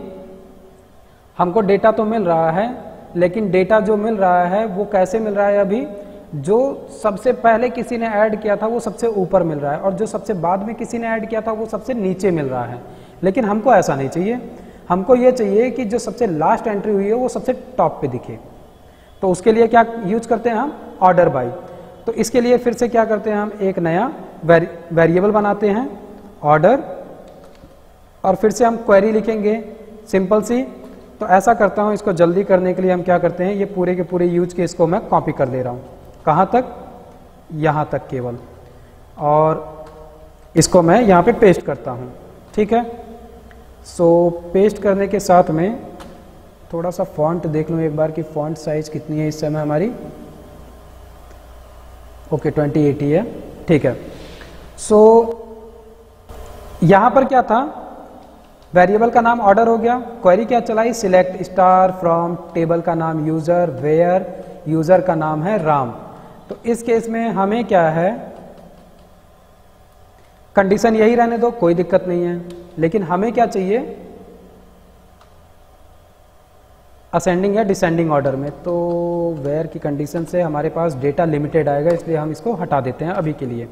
हमको डेटा तो मिल रहा है, लेकिन डेटा जो मिल रहा है वो कैसे मिल रहा है, अभी जो सबसे पहले किसी ने ऐड किया था वो सबसे ऊपर मिल रहा है, और जो सबसे बाद में किसी ने ऐड किया था वो सबसे नीचे मिल रहा है। लेकिन हमको ऐसा नहीं चाहिए, हमको ये चाहिए कि जो सबसे लास्ट एंट्री हुई है वो सबसे टॉप पे दिखे। तो उसके लिए क्या यूज करते हैं हम, ऑर्डर बाई। तो इसके लिए फिर से क्या करते हैं, हम एक नया वेरिएबल बनाते हैं ऑर्डर, और फिर से हम क्वेरी लिखेंगे सिंपल सी। तो ऐसा करता हूं, इसको जल्दी करने के लिए हम क्या करते हैं, ये पूरे के पूरे यूज केस को मैं कॉपी कर ले रहा हूं। कहां तक, यहाँ तक केवल, और इसको मैं यहाँ पे पेस्ट करता हूँ। ठीक है, सो पेस्ट करने के साथ में थोड़ा सा फॉन्ट देख लूँ एक बार कि फॉन्ट साइज कितनी है इस समय हमारी। ओके 2080 है। ठीक है, सो यहाँ पर क्या था, वेरिएबल का नाम ऑर्डर हो गया, क्वेरी क्या चलाई, सिलेक्ट स्टार फ्रॉम टेबल का नाम यूज़र, वेयर यूज़र का नाम है राम। तो इस केस में हमें क्या है, कंडीशन यही रहने दो, कोई दिक्कत नहीं है, लेकिन हमें क्या चाहिए, असेंडिंग या डिसेंडिंग ऑर्डर में। तो वेयर की कंडीशन से हमारे पास डेटा लिमिटेड आएगा, इसलिए हम इसको हटा देते हैं अभी के लिए।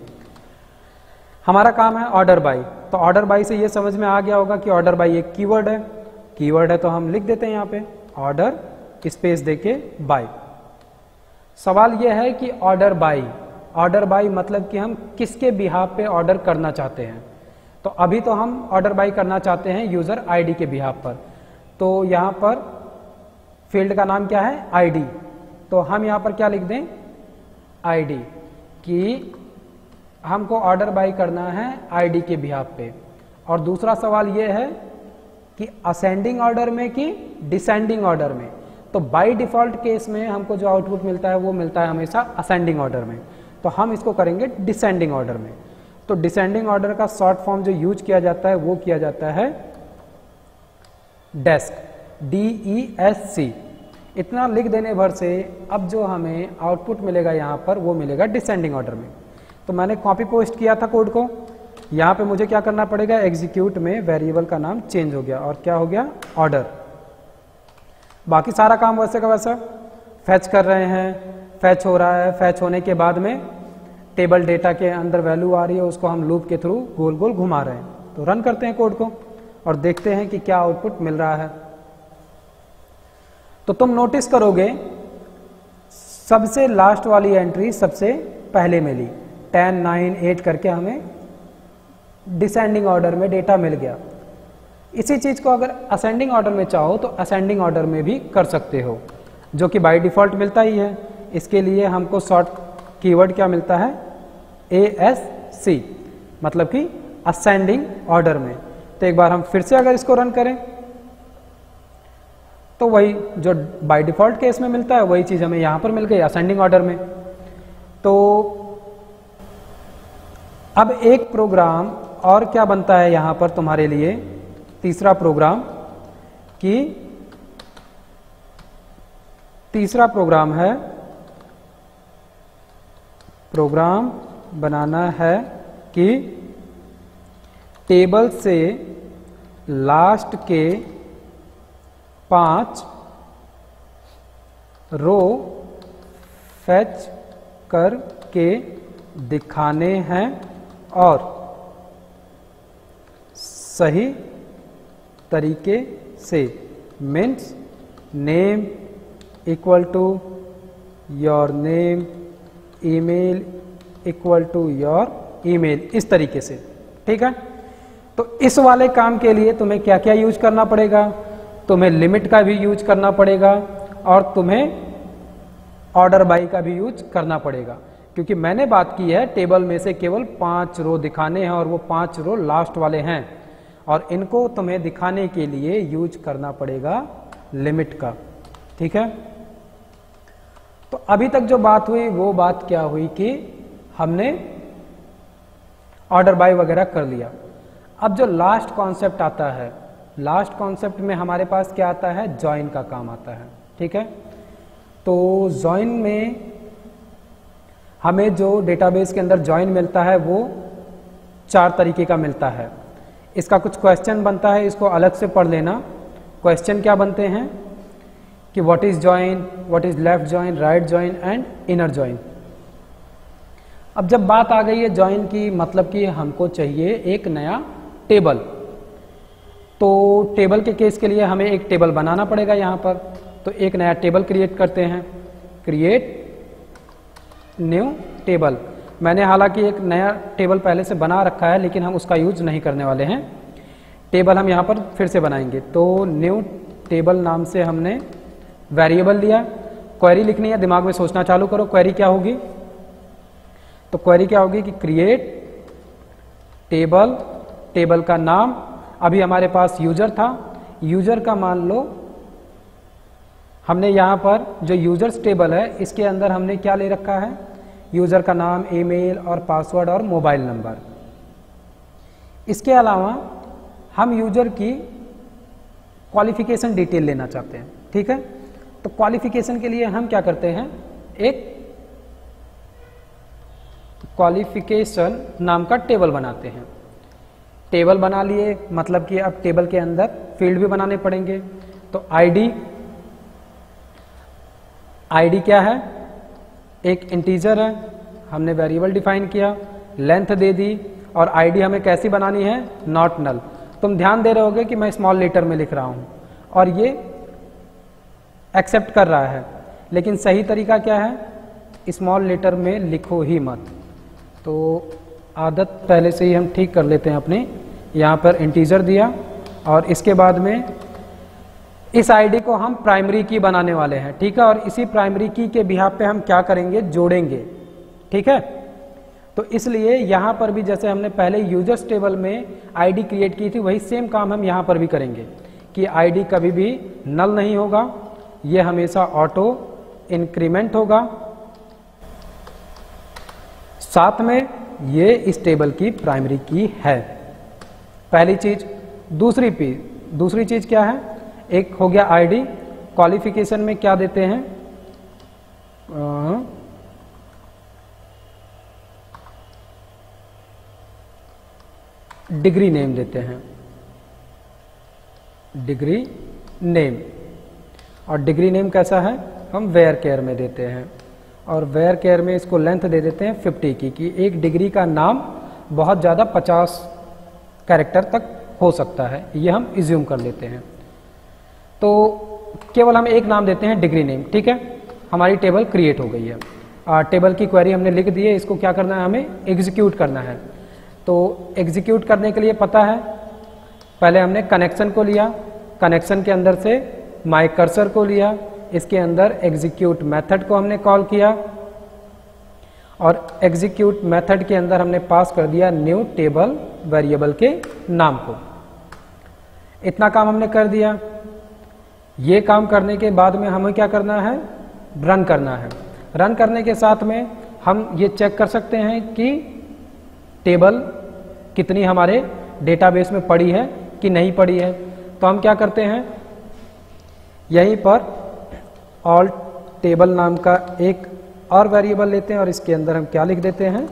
हमारा काम है ऑर्डर बाय, तो ऑर्डर बाय से ये समझ में आ गया होगा कि ऑर्डर बाय एक कीवर्ड है, कीवर्ड है तो हम लिख देते हैं यहाँ पे ऑर्डर स्पेस देके बाय। सवाल ये है कि ऑर्डर बाय, ऑर्डर बाय मतलब कि हम किसके बिहाफ पे ऑर्डर करना चाहते हैं। तो अभी तो हम ऑर्डर बाय करना चाहते हैं यूजर आईडी के बिहाफ पर, तो यहाँ पर फील्ड का नाम क्या है, आईडी। तो हम यहाँ पर क्या लिख दें, आईडी, कि हमको ऑर्डर बाय करना है आईडी के बिहाफ पे। और दूसरा सवाल ये है कि असेंडिंग ऑर्डर में कि डिसेंडिंग ऑर्डर में। तो बाय डिफॉल्ट केस में हमको जो आउटपुट मिलता है वो मिलता है हमेशा असेंडिंग ऑर्डर में, तो हम इसको करेंगे डिसेंडिंग ऑर्डर में। तो डिसेंडिंग ऑर्डर का शॉर्ट फॉर्म जो यूज किया जाता है वो किया जाता है डेस्क, DESC। इतना लिख देने भर से अब जो हमें आउटपुट मिलेगा यहाँ पर वो मिलेगा डिसेंडिंग ऑर्डर में। तो मैंने कॉपी पेस्ट किया था कोड को, यहाँ पे मुझे क्या करना पड़ेगा, एग्जीक्यूट में वेरिएबल का नाम चेंज हो गया और क्या हो गया, ऑर्डर। बाकी सारा काम वैसे का वैसा, फैच कर रहे हैं, फैच हो रहा है, फैच होने के बाद में टेबल डेटा के अंदर वैल्यू आ रही है, उसको हम लूप के थ्रू गोल गोल घुमा रहे हैं। तो रन करते हैं कोड को और देखते हैं कि क्या आउटपुट मिल रहा है। तो तुम नोटिस करोगे सबसे लास्ट वाली एंट्री सबसे पहले मिली, 10, 9, 8 करके हमें डिसेंडिंग ऑर्डर में डेटा मिल गया। इसी चीज को अगर असेंडिंग ऑर्डर में चाहो तो असेंडिंग ऑर्डर में भी कर सकते हो, जो कि बाय डिफॉल्ट मिलता ही है। इसके लिए हमको शॉर्ट कीवर्ड क्या मिलता है, ASC, मतलब कि असेंडिंग ऑर्डर में। तो एक बार हम फिर से अगर इसको रन करें तो वही जो बाय डिफॉल्ट केस में मिलता है वही चीज हमें यहां पर मिल गई असेंडिंग ऑर्डर में। तो अब एक प्रोग्राम और क्या बनता है यहां पर तुम्हारे लिए, तीसरा प्रोग्राम, कि तीसरा प्रोग्राम है, प्रोग्राम बनाना है कि टेबल से लास्ट के 5 रो फैच करके दिखाने हैं और सही तरीके से, means name equal to your name, email equal to your email, इस तरीके से। ठीक है, तो इस वाले काम के लिए तुम्हें क्या क्या यूज करना पड़ेगा, तुम्हें लिमिट का भी यूज करना पड़ेगा और तुम्हें ऑर्डर बाय का भी यूज करना पड़ेगा, क्योंकि मैंने बात की है टेबल में से केवल 5 रो दिखाने हैं और वो 5 रो लास्ट वाले हैं, और इनको तुम्हें दिखाने के लिए यूज करना पड़ेगा लिमिट का। ठीक है, तो अभी तक जो बात हुई वो बात क्या हुई कि हमने ऑर्डर बाय वगैरह कर लिया। अब जो लास्ट कॉन्सेप्ट आता है, लास्ट कॉन्सेप्ट में हमारे पास क्या आता है, ज्वाइन का काम आता है। ठीक है, तो ज्वाइन में हमें जो डेटाबेस के अंदर ज्वाइन मिलता है वो 4 तरीके का मिलता है। इसका कुछ क्वेश्चन बनता है, इसको अलग से पढ़ लेना। क्वेश्चन क्या बनते हैं कि what is join, what is left join, right join and inner join. अब जब बात आ गई है ज्वाइन की, मतलब कि हमको चाहिए एक नया टेबल, तो टेबल के केस के लिए हमें एक टेबल बनाना पड़ेगा यहाँ पर। तो एक नया टेबल क्रिएट करते हैं, क्रिएट न्यू टेबल। मैंने हालांकि एक नया टेबल पहले से बना रखा है, लेकिन हम उसका यूज नहीं करने वाले हैं। टेबल हम यहाँ पर फिर से बनाएंगे। तो न्यू टेबल नाम से हमने वेरिएबल लिया, क्वेरी लिखनी है, दिमाग में सोचना चालू करो क्वेरी क्या होगी। तो क्वेरी क्या होगी कि क्रिएट टेबल, टेबल का नाम, अभी हमारे पास यूजर था, यूजर का मान लो हमने यहाँ पर जो यूजर्स टेबल है इसके अंदर हमने क्या ले रखा है, यूजर का नाम, ईमेल और पासवर्ड और मोबाइल नंबर। इसके अलावा हम यूजर की क्वालिफिकेशन डिटेल लेना चाहते हैं, ठीक है। तो क्वालिफिकेशन के लिए हम क्या करते हैं, एक क्वालिफिकेशन नाम का टेबल बनाते हैं। टेबल बना लिए, मतलब कि अब टेबल के अंदर फील्ड भी बनाने पड़ेंगे। तो आईडी क्या है, एक इंटीजर है, हमने वेरिएबल डिफाइन किया, लेंथ दे दी, और आईडी हमें कैसी बनानी है, नॉट नल। तुम ध्यान दे रहे होगे कि मैं स्मॉल लेटर में लिख रहा हूं और ये एक्सेप्ट कर रहा है, लेकिन सही तरीका क्या है, स्मॉल लेटर में लिखो ही मत। तो आदत पहले से ही हम ठीक कर लेते हैं अपनी। यहाँ पर इंटीजर दिया और इसके बाद में इस आईडी को हम प्राइमरी की बनाने वाले हैं, ठीक है। और इसी प्राइमरी की के बिहाफ पे हम क्या करेंगे, जोड़ेंगे, ठीक है। तो इसलिए यहाँ पर भी जैसे हमने पहले यूजर्स टेबल में आईडी क्रिएट की थी, वही सेम काम हम यहाँ पर भी करेंगे कि आईडी कभी भी नल नहीं होगा, ये हमेशा ऑटो इंक्रीमेंट होगा, साथ में ये इस टेबल की प्राइमरी की है, पहली चीज। दूसरी चीज क्या है, एक हो गया आईडी, क्वालिफिकेशन में क्या देते हैं, डिग्री नेम देते हैं, डिग्री नेम। और डिग्री नेम कैसा है, हम वेयर केयर में देते हैं, और वेयर केयर में इसको लेंथ दे देते हैं 50 की, कि एक डिग्री का नाम बहुत ज़्यादा 50 कैरेक्टर तक हो सकता है, ये हम इज्यूम कर लेते हैं। तो केवल हम एक नाम देते हैं, डिग्री नेम, ठीक है। हमारी टेबल क्रिएट हो गई है, टेबल की क्वेरी हमने लिख दी है, इसको क्या करना है, हमें एग्जीक्यूट करना है। तो एग्जीक्यूट करने के लिए पता है, पहले हमने कनेक्शन को लिया, कनेक्शन के अंदर से माय कर्सर को लिया, इसके अंदर एग्जीक्यूट मेथड को हमने कॉल किया, और एग्जीक्यूट मेथड के अंदर हमने पास कर दिया न्यू टेबल वेरिएबल के नाम को। इतना काम हमने कर दिया। ये काम करने के बाद में हमें क्या करना है, रन करना है। रन करने के साथ में हम ये चेक कर सकते हैं कि टेबल कितनी हमारे डेटाबेस में पड़ी है कि नहीं पड़ी है। तो हम क्या करते हैं, यहीं पर ऑल टेबल नाम का एक और वेरिएबल लेते हैं और इसके अंदर हम क्या लिख देते हैं,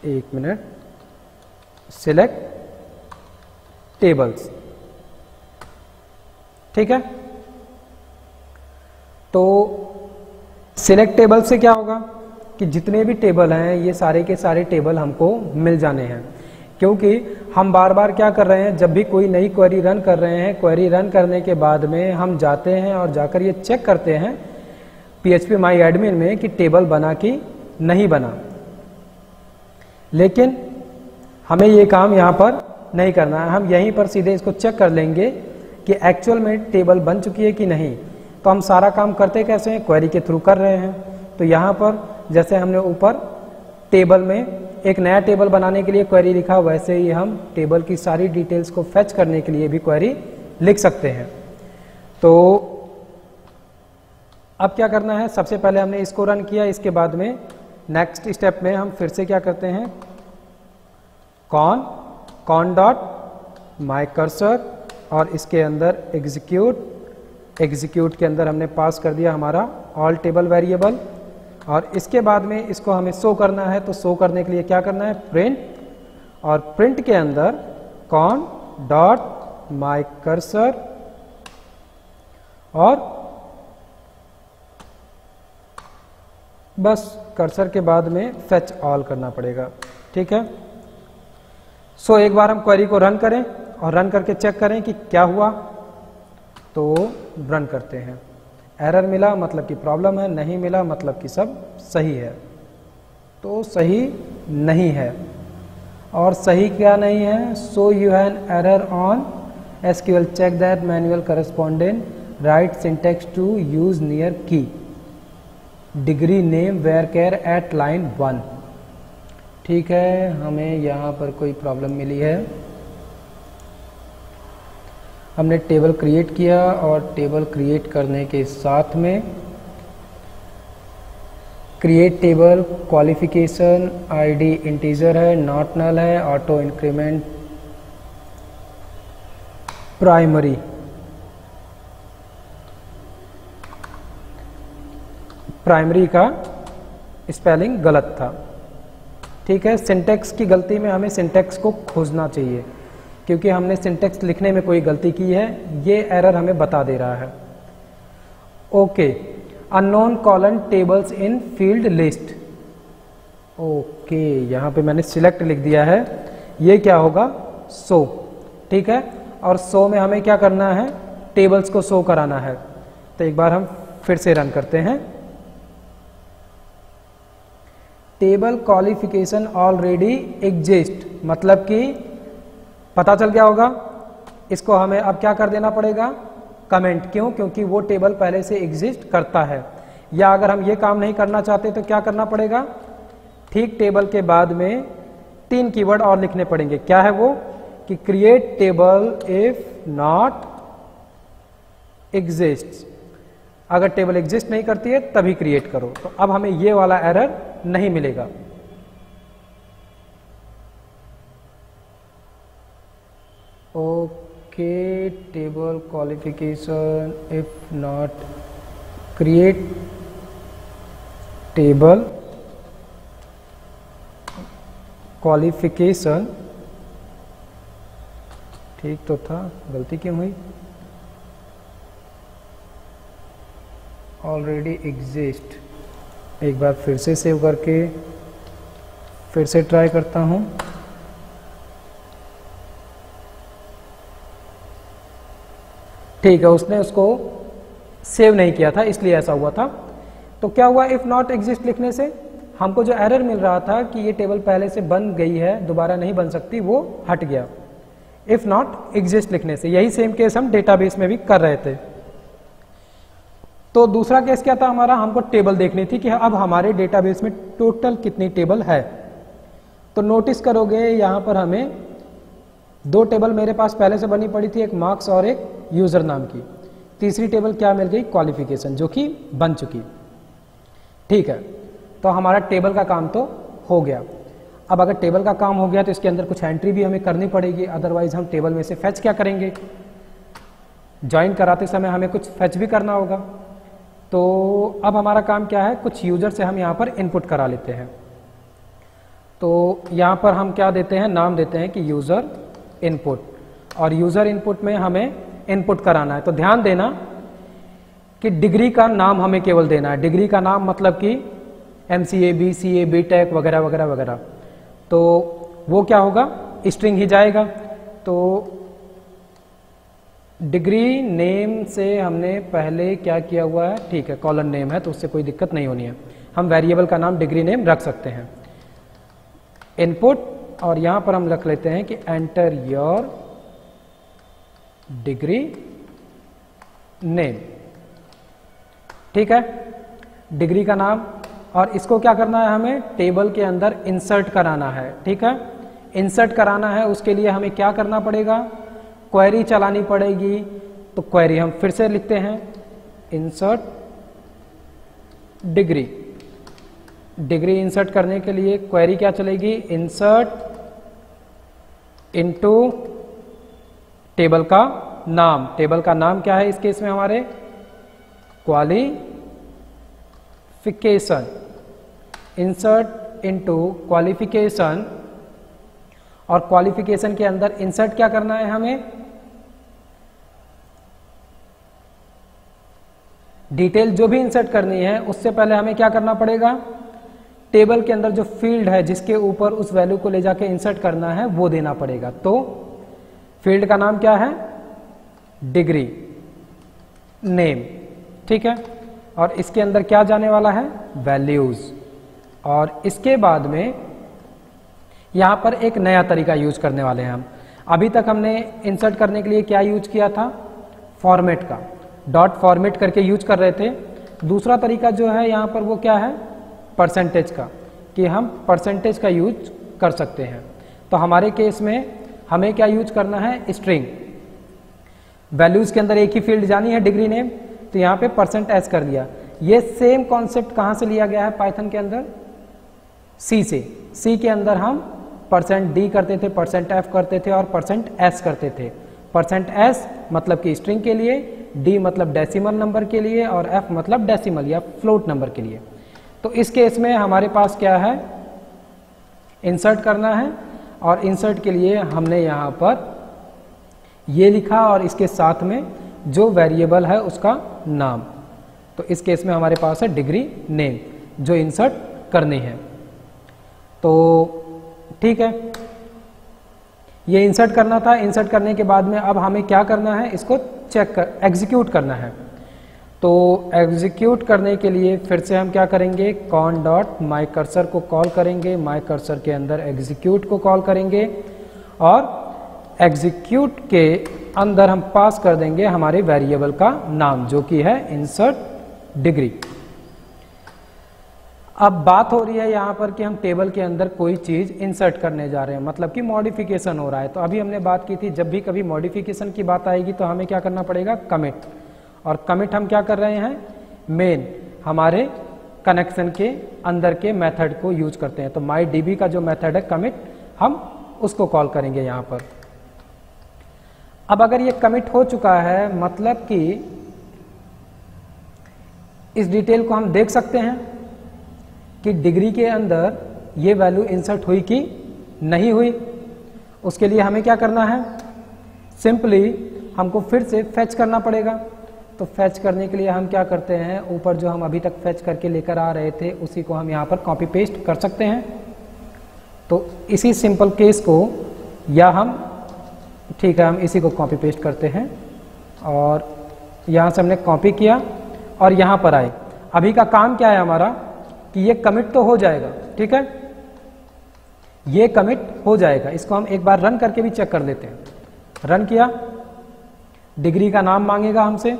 एक मिनट, सिलेक्ट टेबल्स, ठीक है। तो सिलेक्ट टेबल से क्या होगा कि जितने भी टेबल हैं ये सारे के सारे टेबल हमको मिल जाने हैं, क्योंकि हम बार बार क्या कर रहे हैं, जब भी कोई नई क्वेरी रन कर रहे हैं, क्वेरी रन करने के बाद में हम जाते हैं और जाकर ये चेक करते हैं PHP माई एडमिन में कि टेबल बना कि नहीं बना। लेकिन हमें ये काम यहाँ पर नहीं करना है, हम यहीं पर सीधे इसको चेक कर लेंगे कि एक्चुअल में टेबल बन चुकी है कि नहीं। तो हम सारा काम करते कैसे हैं, क्वेरी के थ्रू कर रहे हैं। तो यहाँ पर जैसे हमने ऊपर टेबल में एक नया टेबल बनाने के लिए क्वेरी लिखा, वैसे ही हम टेबल की सारी डिटेल्स को फेच करने के लिए भी क्वेरी लिख सकते हैं। तो अब क्या करना है, सबसे पहले हमने इसको रन किया, इसके बाद में नेक्स्ट स्टेप में हम फिर से क्या करते हैं, कॉन डॉट माई कर्सर, और इसके अंदर एग्जीक्यूट के अंदर हमने पास कर दिया हमारा ऑल टेबल वेरिएबल, और इसके बाद में इसको हमें शो करना है। तो शो करने के लिए क्या करना है, प्रिंट, और प्रिंट के अंदर कॉन डॉट माई कर्सर, और बस कर्सर के बाद में फेच ऑल करना पड़ेगा, ठीक है। सो एक बार हम क्वेरी को रन करें और रन करके चेक करें कि क्या हुआ। तो रन करते हैं, एरर मिला मतलब कि प्रॉब्लम है, नहीं मिला मतलब कि सब सही है। तो सही नहीं है, और सही क्या नहीं है, so you have an error on SQL, check that manual correspondent right syntax to use near की। Degree name where care at line 1। ठीक है, हमें यहाँ पर कोई प्रॉब्लम मिली है। हमने टेबल क्रिएट किया और टेबल क्रिएट करने के साथ में create table qualification ID integer है, नॉट नल है, ऑटो इंक्रीमेंट प्राइमरी। प्राइमरी का स्पेलिंग गलत था। ठीक है, सिंटैक्स की गलती में हमें सिंटैक्स को खोजना चाहिए क्योंकि हमने सिंटैक्स लिखने में कोई गलती की है, ये एरर हमें बता दे रहा है। ओके, अननोन कॉलन टेबल्स इन फील्ड लिस्ट। ओके, यहाँ पे मैंने सिलेक्ट लिख दिया है, ये क्या होगा, शो। ठीक है, और शो में हमें क्या करना है, टेबल्स को शो कराना है। तो एक बार हम फिर से रन करते हैं। टेबल क्वालिफिकेशन ऑलरेडी एग्जिस्ट, मतलब कि पता चल गया होगा। इसको हमें अब क्या कर देना पड़ेगा, कमेंट। क्यों? क्योंकि वो टेबल पहले से एग्जिस्ट करता है। या अगर हम ये काम नहीं करना चाहते तो क्या करना पड़ेगा, ठीक टेबल के बाद में 3 कीवर्ड और लिखने पड़ेंगे। क्या है वो, कि create table if not exist. अगर टेबल एग्जिस्ट नहीं करती है तभी क्रिएट करो। तो अब हमें ये वाला एरर नहीं मिलेगा। Okay, table qualification if not create table qualification, ठीक तो था, गलती क्यों हुई, ऑलरेडी एग्जिस्ट। एक बार फिर से सेव करके फिर से ट्राई करता हूं। ठीक है, उसने उसको सेव नहीं किया था इसलिए ऐसा हुआ था। तो क्या हुआ, इफ नॉट एग्जिस्ट लिखने से हमको जो एरर मिल रहा था कि ये टेबल पहले से बन गई है, दोबारा नहीं बन सकती, वो हट गया इफ नॉट एग्जिस्ट लिखने से। यही सेम केस हम डेटाबेस में भी कर रहे थे। तो दूसरा केस क्या था हमारा, हमको टेबल देखनी थी कि अब हमारे डेटाबेस में टोटल कितनी टेबल है। तो नोटिस करोगे यहाँ पर हमें 2 टेबल मेरे पास पहले से बनी पड़ी थी, एक मार्क्स और एक यूजर नाम की। तीसरी टेबल क्या मिल गई, क्वालिफिकेशन, जो कि बन चुकी। ठीक है, तो हमारा टेबल का काम तो हो गया। अब अगर टेबल का काम हो गया तो इसके अंदर कुछ एंट्री भी हमें करनी पड़ेगी, अदरवाइज हम टेबल में से फेच क्या करेंगे, ज्वाइन कराते समय हमें कुछ फेच भी करना होगा। तो अब हमारा काम क्या है, कुछ यूजर से हम यहाँ पर इनपुट करा लेते हैं। तो यहाँ पर हम क्या देते हैं, नाम देते हैं कि यूजर इनपुट, और यूजर इनपुट में हमें इनपुट कराना है। तो ध्यान देना कि डिग्री का नाम हमें केवल देना है। डिग्री का नाम मतलब कि MCA, BCA, BTech वगैरह वगैरह वगैरह। तो वो क्या होगा, स्ट्रिंग ही जाएगा। तो डिग्री नेम से हमने पहले क्या किया हुआ है, ठीक है, कॉलम नेम है तो उससे कोई दिक्कत नहीं होनी है। हम वेरिएबल का नाम डिग्री नेम रख सकते हैं। इनपुट, और यहां पर हम रख लेते हैं कि एंटर योर डिग्री नेम। ठीक है, डिग्री का नाम, और इसको क्या करना है, हमें टेबल के अंदर इंसर्ट कराना है। ठीक है, इंसर्ट कराना है, उसके लिए हमें क्या करना पड़ेगा, क्वेरी चलानी पड़ेगी। तो क्वेरी हम फिर से लिखते हैं, इंसर्ट डिग्री। डिग्री इंसर्ट करने के लिए क्वेरी क्या चलेगी, इंसर्ट इनटू टेबल का नाम। टेबल का नाम क्या है इस केस में हमारे, क्वालिफिकेशन। इंसर्ट इनटू क्वालिफिकेशन, और क्वालिफिकेशन के अंदर इंसर्ट क्या करना है हमें, डिटेल जो भी इंसर्ट करनी है उससे पहले हमें क्या करना पड़ेगा, टेबल के अंदर जो फील्ड है जिसके ऊपर उस वैल्यू को ले जाके इंसर्ट करना है वो देना पड़ेगा। तो फील्ड का नाम क्या है, डिग्री नेम। ठीक है, और इसके अंदर क्या जाने वाला है, वैल्यूज। और इसके बाद में यहां पर एक नया तरीका यूज करने वाले हैं हम। अभी तक हमने इंसर्ट करने के लिए क्या यूज किया था, फॉर्मेट का, डॉट फॉर्मेट करके यूज कर रहे थे। दूसरा तरीका जो है यहाँ पर वो क्या है, परसेंटेज का, कि हम परसेंटेज का यूज कर सकते हैं। तो हमारे केस में हमें क्या यूज करना है, स्ट्रिंग। वैल्यूज के अंदर एक ही फील्ड जानी है, डिग्री नेम, तो यहाँ पे %s कर दिया। ये सेम कॉन्सेप्ट कहाँ से लिया गया है पाइथन के अंदर, सी से। सी के अंदर हम %d करते थे, %f करते थे और %s करते थे। %s मतलब कि स्ट्रिंग के लिए, d मतलब डेसिमल नंबर के लिए और f मतलब डेसिमल या फ्लोट नंबर के लिए। तो इस केस में हमारे पास क्या है, इंसर्ट करना है, और इंसर्ट के लिए हमने यहाँ पर ये लिखा और इसके साथ में जो वेरिएबल है उसका नाम। तो इस केस में हमारे पास है डिग्री नेम जो इंसर्ट करनी है। तो ठीक है, ये इंसर्ट करना था। इंसर्ट करने के बाद में अब हमें क्या करना है, इसको एग्जीक्यूट करना है। तो एग्जीक्यूट करने के लिए फिर से हम क्या करेंगे, con.mycursor को कॉल करेंगे, mycursor के अंदर एग्जीक्यूट को कॉल करेंगे और एग्जीक्यूट के अंदर हम पास कर देंगे हमारे वेरिएबल का नाम जो कि है इंसर्ट डिग्री। अब बात हो रही है यहाँ पर कि हम टेबल के अंदर कोई चीज़ इंसर्ट करने जा रहे हैं, मतलब कि मॉडिफिकेशन हो रहा है। तो अभी हमने बात की थी जब भी कभी मॉडिफिकेशन की बात आएगी तो हमें क्या करना पड़ेगा, कमिट। और कमिट हम क्या कर रहे हैं, मेन हमारे कनेक्शन के अंदर के मेथड को यूज करते हैं। तो mydb का जो मेथड है कमिट, हम उसको कॉल करेंगे यहाँ पर। अब अगर ये कमिट हो चुका है, मतलब कि इस डिटेल को हम देख सकते हैं कि डिग्री के अंदर ये वैल्यू इंसर्ट हुई कि नहीं हुई। उसके लिए हमें क्या करना है, सिंपली हमको फिर से फेच करना पड़ेगा। तो फेच करने के लिए हम क्या करते हैं, ऊपर जो हम अभी तक फेच करके लेकर आ रहे थे उसी को हम यहाँ पर कॉपी पेस्ट कर सकते हैं। तो इसी सिंपल केस को, या हम ठीक है हम इसी को कॉपी पेस्ट करते हैं और यहाँ से हमने कॉपी किया और यहाँ पर आए। अभी का काम क्या है हमारा कि ये कमिट तो हो जाएगा, ठीक है, ये कमिट हो जाएगा। इसको हम एक बार रन करके भी चेक कर लेते हैं। रन किया, डिग्री का नाम मांगेगा हमसे,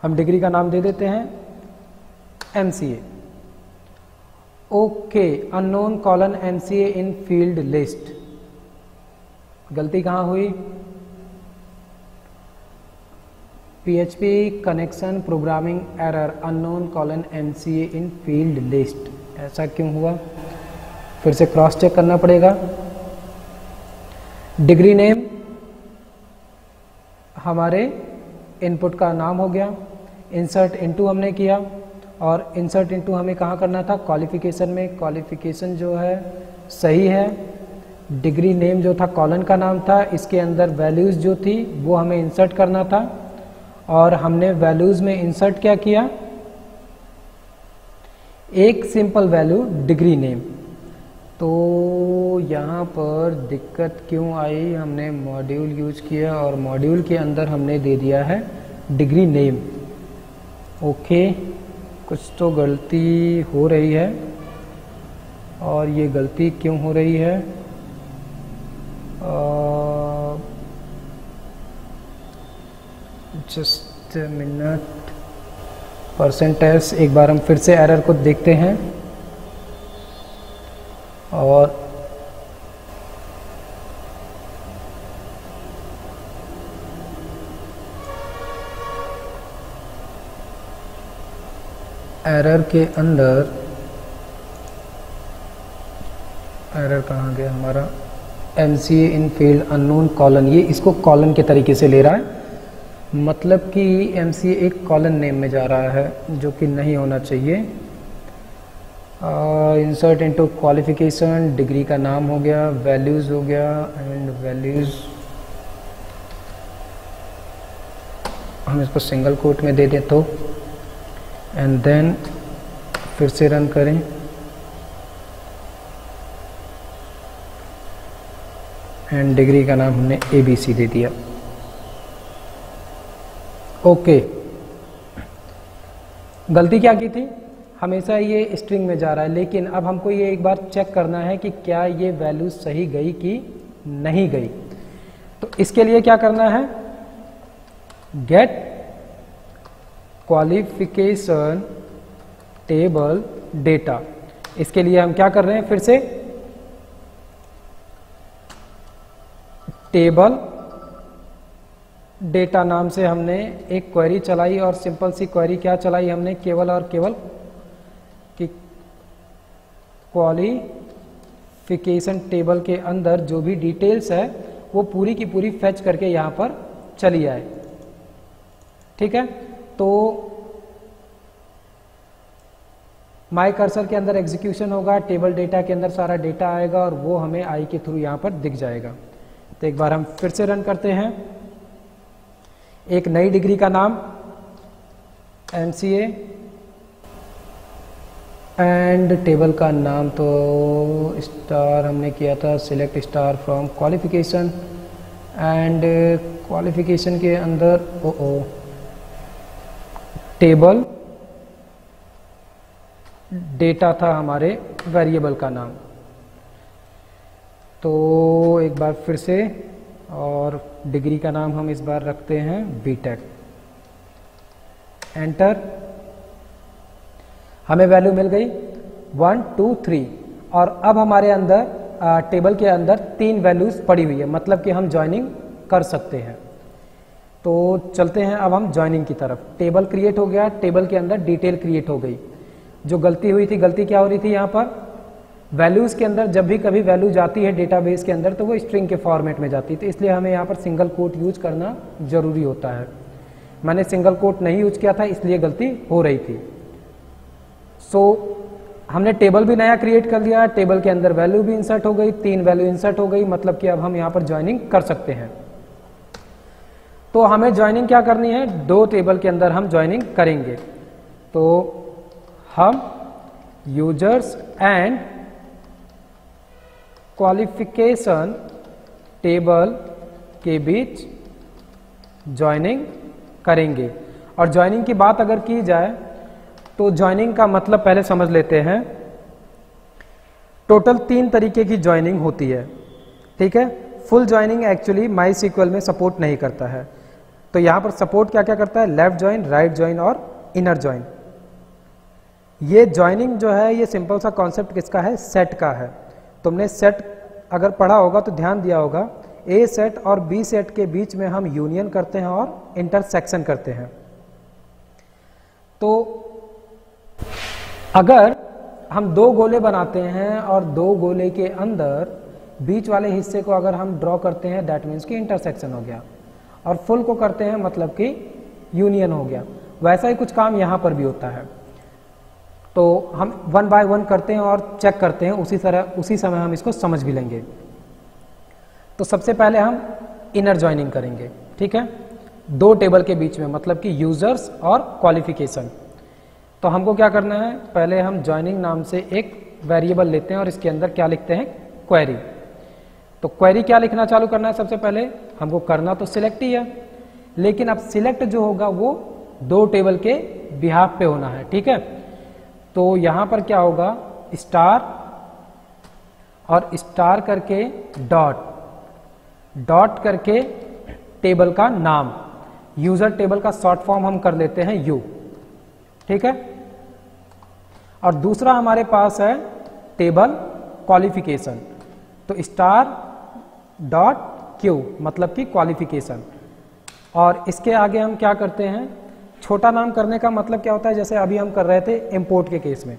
हम डिग्री का नाम दे देते हैं MCA। Okay, unknown colon MCA इन फील्ड लिस्ट। गलती कहाँ हुई, PHP connection programming error, unknown colon MCA इन फील्ड लिस्ट। ऐसा क्यों हुआ, फिर से क्रॉस चेक करना पड़ेगा। डिग्री नेम हमारे इनपुट का नाम हो गया। इंसर्ट इनटू हमने किया और इंसर्ट इनटू हमें कहाँ करना था, क्वालिफिकेशन में। क्वालिफिकेशन जो है सही है। डिग्री नेम जो था कॉलन का नाम था, इसके अंदर वैल्यूज़ जो थी वो हमें इंसर्ट करना था और हमने वैल्यूज़ में इंसर्ट क्या किया, एक सिंपल वैल्यू डिग्री नेम। तो यहाँ पर दिक्कत क्यों आई, हमने मॉड्यूल यूज किया और मॉड्यूल के अंदर हमने दे दिया है डिग्री नेम। ओके, कुछ तो गलती हो रही है और ये गलती क्यों हो रही है, जस्ट मिनट। %s एक बार हम फिर से एरर को देखते हैं और एरर के अंदर, एरर कहाँ गया हमारा, MCA इन फील्ड अननोन कॉलन, ये इसको कॉलन के तरीके से ले रहा है, मतलब कि MCA एक कॉलन नेम में जा रहा है जो कि नहीं होना चाहिए। इंसर्ट इनटू क्वालिफिकेशन, डिग्री का नाम हो गया, वैल्यूज़ हो गया एंड वैल्यूज़ हम इसको सिंगल कोट में दे दें तो, एंड देन फिर से रन करें। एंड डिग्री का नाम हमने ABC दे दिया। ओके, गलती क्या की थी, हमेशा ये स्ट्रिंग में जा रहा है, लेकिन अब हमको ये एक बार चेक करना है कि क्या ये वैल्यू सही गई कि नहीं गई। तो इसके लिए क्या करना है, गेट क्वालिफिकेशन टेबल डेटा। इसके लिए हम क्या कर रहे हैं, फिर से टेबल डेटा नाम से हमने एक क्वेरी चलाई और सिंपल सी क्वेरी क्या चलाई हमने, केवल और केवल कि क्वालिफिकेशन टेबल के अंदर जो भी डिटेल्स है वो पूरी की पूरी फेच करके यहाँ पर चली आए। ठीक है, तो माई कर्सर के अंदर एग्जीक्यूशन होगा, टेबल डेटा के अंदर सारा डेटा आएगा और वो हमें आई के थ्रू यहाँ पर दिख जाएगा। तो एक बार हम फिर से रन करते हैं। एक नई डिग्री का नाम MCA एंड टेबल का नाम तो स्टार हमने किया था, select star from qualification and qualification के अंदर टेबल डेटा था हमारे वेरिएबल का नाम। तो एक बार फिर से, और डिग्री का नाम हम इस बार रखते हैं बीटेक। एंटर, हमें वैल्यू मिल गई 1 2 3 और अब हमारे अंदर टेबल के अंदर 3 वैल्यूज पड़ी हुई है, मतलब कि हम ज्वाइनिंग कर सकते हैं। तो चलते हैं अब हम ज्वाइनिंग की तरफ। टेबल क्रिएट हो गया, टेबल के अंदर डिटेल क्रिएट हो गई। जो गलती हुई थी, गलती क्या हो रही थी यहाँ पर, वैल्यूज के अंदर जब भी कभी वैल्यू जाती है डेटाबेस के अंदर तो वो स्ट्रिंग के फॉर्मेट में जाती है, तो इसलिए हमें यहाँ पर सिंगल कोट यूज करना जरूरी होता है। मैंने सिंगल कोट नहीं यूज किया था, इसलिए गलती हो रही थी। सो हमने टेबल भी नया क्रिएट कर लिया, टेबल के अंदर वैल्यू भी इंसर्ट हो गई, 3 वैल्यू इंसर्ट हो गई, मतलब कि अब हम यहाँ पर ज्वाइनिंग कर सकते हैं। तो हमें ज्वाइनिंग क्या करनी है, 2 टेबल के अंदर हम ज्वाइनिंग करेंगे। तो हम यूजर्स एंड क्वालिफिकेशन टेबल के बीच ज्वाइनिंग करेंगे। और ज्वाइनिंग की बात अगर की जाए तो ज्वाइनिंग का मतलब पहले समझ लेते हैं। टोटल 3 तरीके की ज्वाइनिंग होती है, ठीक है। फुल ज्वाइनिंग एक्चुअली MySQL में सपोर्ट नहीं करता है, तो यहां पर सपोर्ट क्या क्या करता है, लेफ्ट ज्वाइन, राइट ज्वाइन और इनर ज्वाइन। ये ज्वाइनिंग जो है ये सिंपल सा कॉन्सेप्ट किसका है, सेट का है। तुमने सेट अगर पढ़ा होगा तो ध्यान दिया होगा, ए सेट और बी सेट के बीच में हम यूनियन करते हैं और इंटरसेक्शन करते हैं। तो अगर हम 2 गोले बनाते हैं और 2 गोले के अंदर बीच वाले हिस्से को अगर हम ड्रॉ करते हैं, दैट मीन्स कि इंटरसेक्शन हो गया, और फुल को करते हैं मतलब कि यूनियन हो गया। वैसा ही कुछ काम यहाँ पर भी होता है। तो हम 1 बाय 1 करते हैं और चेक करते हैं, उसी समय हम इसको समझ भी लेंगे। तो सबसे पहले हम इनर ज्वाइनिंग करेंगे, ठीक है, 2 टेबल के बीच में, मतलब कि यूजर्स और क्वालिफिकेशन। तो हमको क्या करना है, पहले हम ज्वाइनिंग नाम से एक वेरिएबल लेते हैं और इसके अंदर क्या लिखते हैं, क्वेरी। तो क्वेरी क्या लिखना चालू करना है, सबसे पहले हमको करना तो सिलेक्ट ही है, लेकिन अब सिलेक्ट जो होगा वो 2 टेबल के बिहाफ पे होना है, ठीक है। तो यहां पर क्या होगा, स्टार और स्टार करके डॉट करके टेबल का नाम, यूजर टेबल का शॉर्ट फॉर्म हम कर लेते हैं यू, ठीक है। और दूसरा हमारे पास है टेबल क्वालिफिकेशन, तो स्टार डॉट क्यू मतलब कि क्वालिफिकेशन। और इसके आगे हम क्या करते हैं, छोटा नाम करने का मतलब क्या होता है, जैसे अभी हम कर रहे थे इंपोर्ट के केस में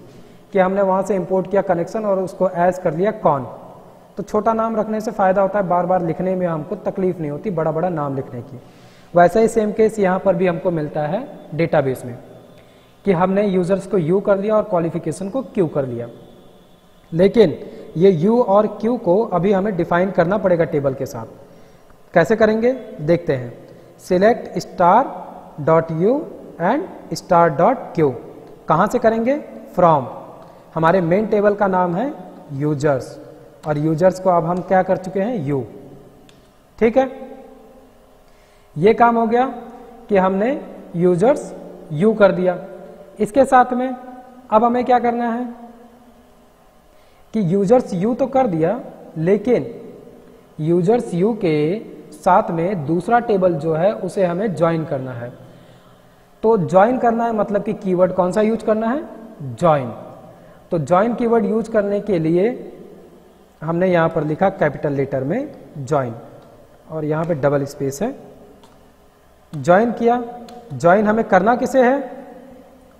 कि हमने वहां से इंपोर्ट किया कनेक्शन और उसको एज कर लिया कॉन। तो छोटा नाम रखने से फायदा होता है, बार बार लिखने में हमको तकलीफ नहीं होती बड़ा बड़ा नाम लिखने की। वैसा ही सेम केस यहाँ पर भी हमको मिलता है डेटाबेस में कि हमने यूजर्स को यू कर लिया और क्वालिफिकेशन को क्यू कर लिया, लेकिन ये यू और क्यू को अभी हमें डिफाइन करना पड़ेगा टेबल के साथ। कैसे करेंगे देखते हैं। Select star dot U and star dot Q, कहाँ से करेंगे, फ्रॉम। हमारे मेन टेबल का नाम है यूजर्स और यूजर्स को अब हम क्या कर चुके हैं, यू, ठीक है। ये काम हो गया कि हमने यूजर्स यू कर दिया। इसके साथ में अब हमें क्या करना है कि यूजर्स यू तो कर दिया, लेकिन यूजर्स यू के साथ में दूसरा टेबल जो है उसे हमें ज्वाइन करना है। तो ज्वाइन करना है मतलब कि कीवर्ड कौन सा यूज करना है, ज्वाइन। तो ज्वाइन कीवर्ड यूज करने के लिए हमने यहाँ पर लिखा कैपिटल लेटर में ज्वाइन, और यहाँ पे डबल स्पेस है, ज्वाइन किया। ज्वाइन हमें करना किसे है,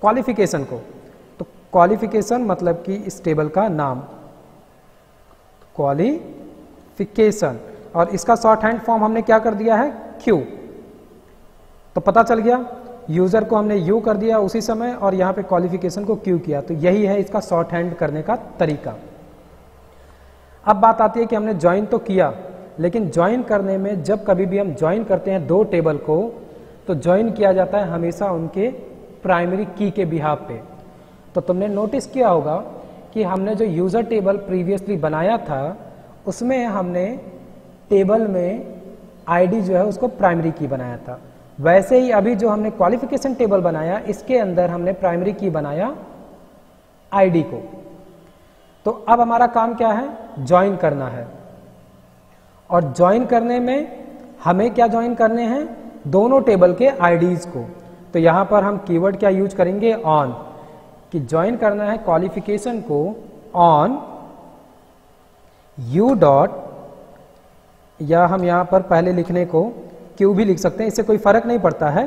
क्वालिफिकेशन को। तो क्वालिफिकेशन मतलब कि इस टेबल का नाम, क्वालिफिकेशन, और इसका शॉर्ट हैंड फॉर्म हमने क्या कर दिया है, क्यू। तो पता चल गया, यूजर को हमने यू कर दिया उसी समय और यहाँ पे क्वालिफिकेशन को क्यू किया। तो यही है इसका शॉर्ट हैंड करने का तरीका। अब बात आती है कि हमने ज्वाइन तो किया, लेकिन ज्वाइन करने में जब कभी भी हम ज्वाइन करते हैं दो टेबल को, तो ज्वाइन किया जाता है हमेशा उनके प्राइमरी की के बिहाफ पे। तो तुमने नोटिस किया होगा कि हमने जो यूजर टेबल प्रीवियसली बनाया था उसमें हमने टेबल में आईडी जो है उसको प्राइमरी की बनाया था। वैसे ही अभी जो हमने क्वालिफिकेशन टेबल बनाया इसके अंदर हमने प्राइमरी की बनाया आईडी को। तो अब हमारा काम क्या है, ज्वाइन करना है। और ज्वाइन करने में हमें क्या ज्वाइन करने हैं, दोनों टेबल के आईडीज को। तो यहां पर हम कीवर्ड क्या यूज करेंगे, ऑन, कि ज्वाइन करना है क्वालिफिकेशन को ऑन यू डॉट, या हम यहां पर पहले लिखने को क्यू भी लिख सकते हैं, इससे कोई फर्क नहीं पड़ता है।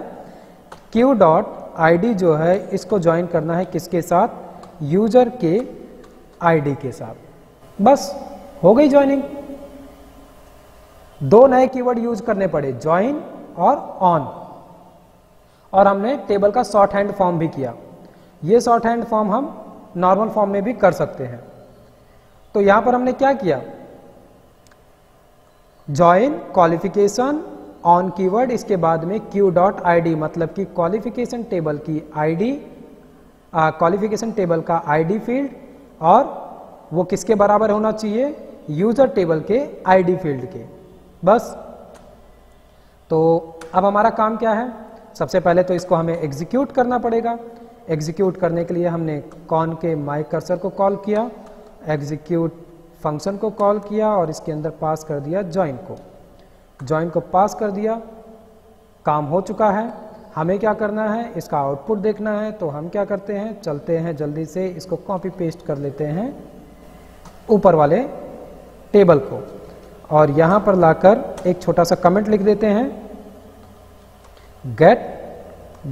क्यू डॉट आईडी जो है इसको ज्वाइन करना है किसके साथ, यूजर के आईडी के साथ। बस हो गई ज्वाइनिंग। दो नए कीवर्ड यूज करने पड़े, ज्वाइन और ऑन, और हमने टेबल का शॉर्ट हैंड फॉर्म भी किया। ये शॉर्ट हैंड फॉर्म हम नॉर्मल फॉर्म में भी कर सकते हैं। तो यहां पर हमने क्या किया, ज्वाइन क्वालिफिकेशन ऑन कीवर्ड, इसके बाद में क्यू डॉट आईडी, मतलब कि क्वालिफिकेशन टेबल की आईडी, क्वालिफिकेशन टेबल का आईडी फील्ड, और वो किसके बराबर होना चाहिए, यूजर टेबल के आईडी फील्ड के। बस। तो अब हमारा काम क्या है, सबसे पहले तो इसको हमें एग्जीक्यूट करना पड़ेगा। एग्जीक्यूट करने के लिए हमने कॉन के माई कर्सर को कॉल किया, एग्जीक्यूट फंक्शन को कॉल किया और इसके अंदर पास कर दिया ज्वाइन को। ज्वाइन को पास कर दिया, काम हो चुका है। हमें क्या करना है, इसका आउटपुट देखना है। तो हम क्या करते हैं, चलते हैं जल्दी से इसको कॉपी पेस्ट कर लेते हैं ऊपर वाले टेबल को, और यहां पर लाकर एक छोटा सा कमेंट लिख देते हैं, गेट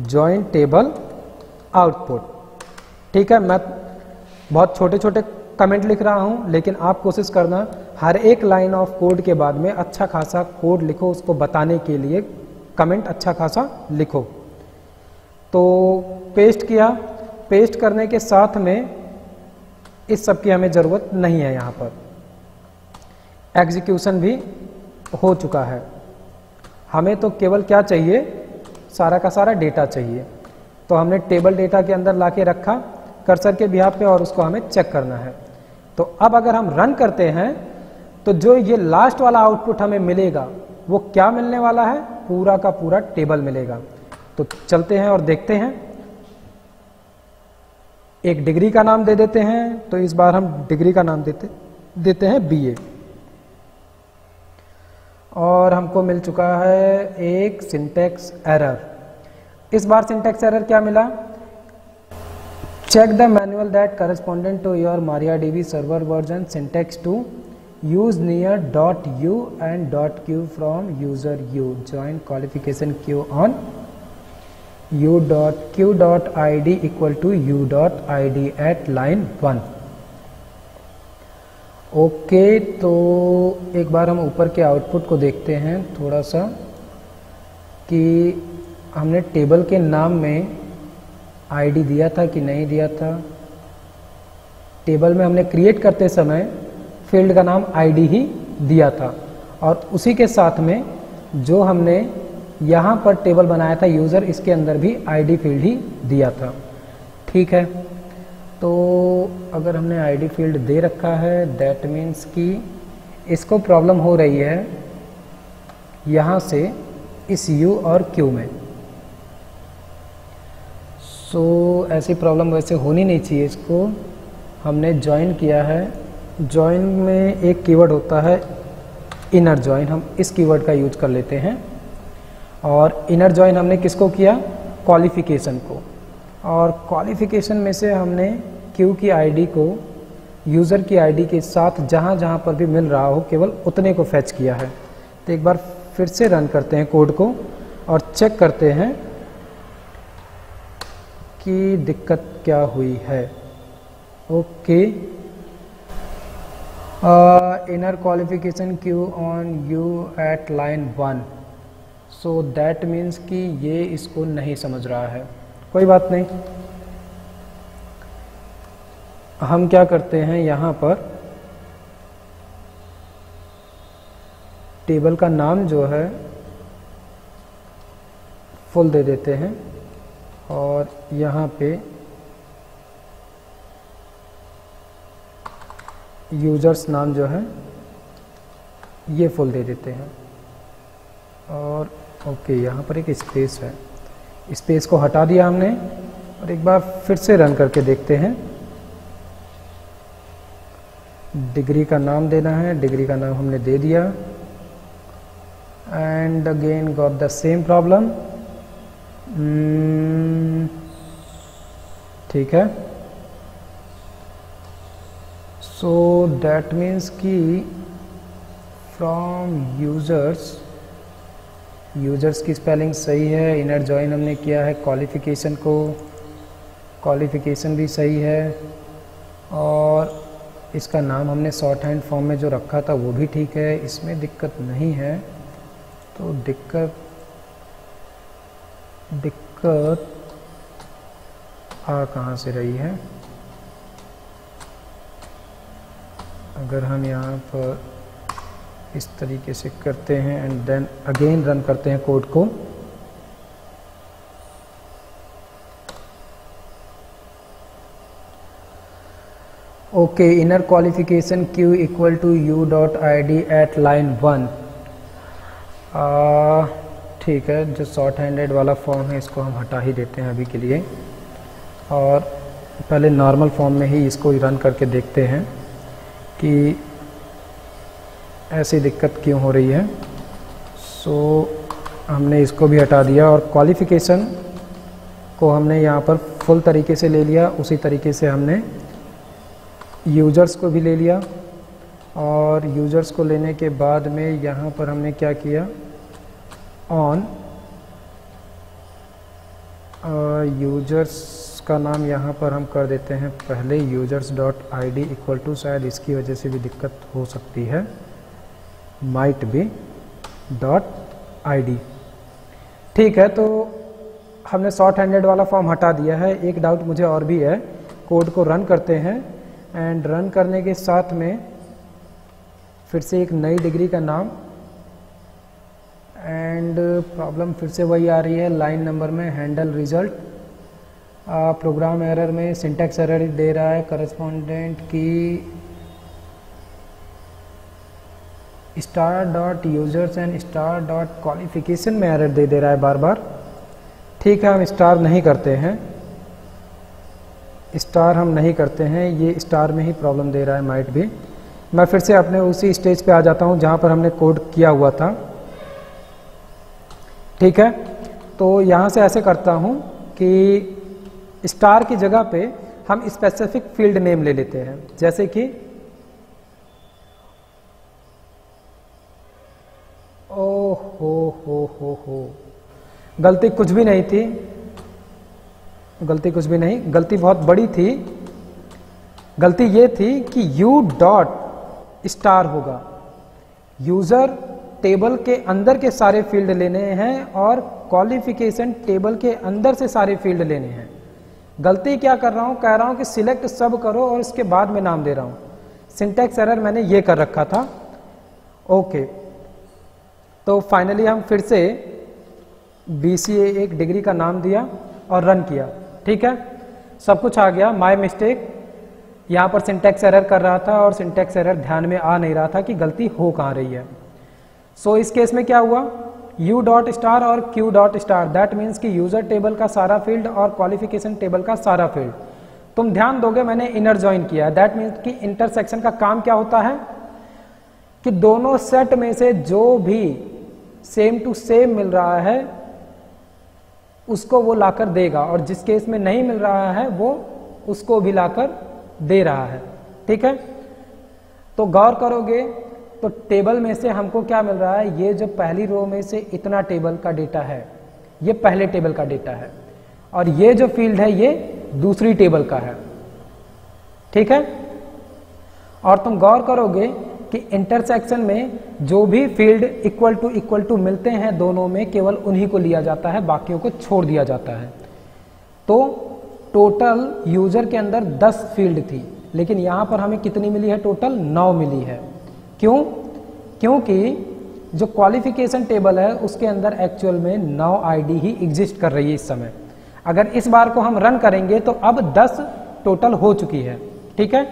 ज्वाइन टेबल आउटपुट। ठीक है, मैं बहुत छोटे छोटे कमेंट लिख रहा हूं, लेकिन आप कोशिश करना हर एक लाइन ऑफ कोड के बाद में अच्छा खासा कोड लिखो, उसको बताने के लिए कमेंट अच्छा खासा लिखो। तो पेस्ट किया, पेस्ट करने के साथ में इस सब की हमें ज़रूरत नहीं है। यहाँ पर एग्जीक्यूशन भी हो चुका है। हमें तो केवल क्या चाहिए, सारा का सारा डेटा चाहिए। तो हमने टेबल डेटा के अंदर लाके रखा कर्सर के बिहाफ पे, और उसको हमें चेक करना है। तो अब अगर हम रन करते हैं तो जो ये लास्ट वाला आउटपुट हमें मिलेगा वो क्या मिलने वाला है, पूरा का पूरा टेबल मिलेगा। तो चलते हैं और देखते हैं। एक डिग्री का नाम दे देते हैं, तो इस बार हम डिग्री का नाम देते हैं बीए, और हमको मिल चुका है एक सिंटैक्स एरर। इस बार सिंटैक्स एरर क्या मिला, check the manual that correspondent to your MariaDB server version syntax to use near .u and .q from user u, join qualification q on u.q.id equal to u.id at line 1। Okay, तो एक बार हम ऊपर के output को देखते हैं थोड़ा सा, कि हमने टेबल के नाम में आईडी दिया था कि नहीं दिया था। टेबल में हमने क्रिएट करते समय फील्ड का नाम आईडी ही दिया था, और उसी के साथ में जो हमने यहाँ पर टेबल बनाया था यूज़र, इसके अंदर भी आईडी फील्ड ही दिया था। ठीक है, तो अगर हमने आईडी फील्ड दे रखा है, दैट मीन्स कि इसको प्रॉब्लम हो रही है यहाँ से इस यू और क्यू में। सो ऐसी प्रॉब्लम वैसे होनी नहीं चाहिए। इसको हमने ज्वाइन किया है, ज्वाइन में एक कीवर्ड होता है इनर ज्वाइन, हम इस कीवर्ड का यूज कर लेते हैं। और इनर ज्वाइन हमने किसको किया, क्वालिफिकेशन को, और क्वालिफिकेशन में से हमने क्यू की आईडी को यूज़र की आईडी के साथ जहाँ जहाँ पर भी मिल रहा हो केवल उतने को फैच किया है। तो एक बार फिर से रन करते हैं कोड को और चेक करते हैं कि दिक्कत क्या हुई है। Okay, inner qualification q on u at line 1, so that means कि ये इसको नहीं समझ रहा है। कोई बात नहीं, हम क्या करते हैं, यहाँ पर टेबल का नाम जो है फुल दे देते हैं और यहाँ पे यूजर्स नाम जो है ये फुल दे देते हैं। और ओके, यहाँ पर एक स्पेस है, स्पेस को हटा दिया हमने और एक बार फिर से रन करके देखते हैं। डिग्री का नाम देना है, डिग्री का नाम हमने दे दिया and again got the same problem. ठीक है, सो दैट मीन्स कि फ्रॉम यूजर्स की स्पेलिंग सही है, इनर जॉइन हमने किया है, क्वालिफिकेशन को क्वालिफिकेशन भी सही है और इसका नाम हमने शॉर्ट हैंड फॉर्म में जो रखा था वो भी ठीक है, इसमें दिक्कत नहीं है। तो दिक्कत आ कहाँ से रही है? अगर हम यहाँ पर इस तरीके से करते हैं एंड देन अगेन रन करते हैं कोड को, okay, inner qualification q equal to u dot I D at line 1। ठीक है, जो शॉर्ट हैंडेड वाला फॉर्म है इसको हम हटा ही देते हैं अभी के लिए और पहले नॉर्मल फॉर्म में ही इसको रन करके देखते हैं कि ऐसी दिक्कत क्यों हो रही है। सो हमने इसको भी हटा दिया और क्वालिफिकेशन को हमने यहाँ पर फुल तरीके से ले लिया, उसी तरीके से हमने यूजर्स को भी ले लिया और यूजर्स को लेने के बाद में यहाँ पर हमने क्या किया, ऑन यूजर्स का नाम यहाँ पर हम कर देते हैं पहले users dot I D equal to, शायद इसकी वजह से भी दिक्कत हो सकती है, might be dot I D. ठीक है, तो हमने शॉर्ट हैंडेड वाला फॉर्म हटा दिया है। एक डाउट मुझे और भी है, कोड को रन करते हैं एंड रन करने के साथ में फिर से एक नई डिग्री का नाम एंड प्रॉब्लम फिर से वही आ रही है लाइन नंबर में, हैंडल रिजल्ट, प्रोग्राम एरर में सिंटैक्स एरर दे रहा है, करस्पॉन्डेंट की star dot users and star dot qualification में एरर दे रहा है बार बार। ठीक है, हम स्टार नहीं करते हैं, स्टार हम नहीं करते हैं, ये स्टार में ही प्रॉब्लम दे रहा है, माइट भी। मैं फिर से अपने उसी स्टेज पे आ जाता हूँ जहाँ पर हमने कोड किया हुआ था। ठीक है, तो यहाँ से ऐसे करता हूँ कि स्टार की जगह पे हम स्पेसिफिक फील्ड नेम ले लेते हैं, जैसे कि ओ हो, गलती कुछ भी नहीं थी, गलती कुछ भी नहीं, गलती बहुत बड़ी थी। गलती ये थी कि यू डॉट स्टार होगा, यूजर टेबल के अंदर के सारे फील्ड लेने हैं और क्वालिफिकेशन टेबल के अंदर से सारे फील्ड लेने हैं। गलती क्या कर रहा हूं, कह रहा हूं कि सिलेक्ट सब करो और इसके बाद में नाम दे रहा हूं, सिंटैक्स एरर मैंने ये कर रखा था। ओके, तो फाइनली हम फिर से BCA एक डिग्री का नाम दिया और रन किया। ठीक है, सब कुछ आ गया, माय मिस्टेक, यहाँ पर सिंटैक्स एरर कर रहा था और सिंटैक्स एरर ध्यान में आ नहीं रहा था कि गलती हो कहाँ रही है। सो इस केस में क्या हुआ, यू डॉट स्टार और Q dot star, that means कि यूजर टेबल का सारा फील्ड और क्वालिफिकेशन टेबल का सारा फील्ड। तुम ध्यान दोगे मैंने इनर ज्वाइन किया है, दैट मीन्स कि इंटरसेक्शन का काम क्या होता है कि दोनों सेट में से जो भी सेम टू सेम मिल रहा है उसको वो लाकर देगा, और जिस केस में नहीं मिल रहा है वो उसको भी लाकर दे रहा है। ठीक है, तो गौर करोगे तो टेबल में से हमको क्या मिल रहा है, ये जो पहली रो में से इतना टेबल का डेटा है ये पहले टेबल का डेटा है, और ये जो फील्ड है ये दूसरी टेबल का है। ठीक है, और तुम गौर करोगे कि इंटरसेक्शन में जो भी फील्ड इक्वल टू मिलते हैं दोनों में, केवल उन्हीं को लिया जाता है, बाकियों को छोड़ दिया जाता है। तो टोटल यूजर के अंदर 10 फील्ड थी, लेकिन यहां पर हमें कितनी मिली है, टोटल 9 मिली है। क्यों? क्योंकि जो क्वालिफिकेशन टेबल है उसके अंदर एक्चुअल में 9 आईडी ही एग्जिस्ट कर रही है इस समय। अगर इस बार को हम रन करेंगे तो अब 10 टोटल हो चुकी है। ठीक है,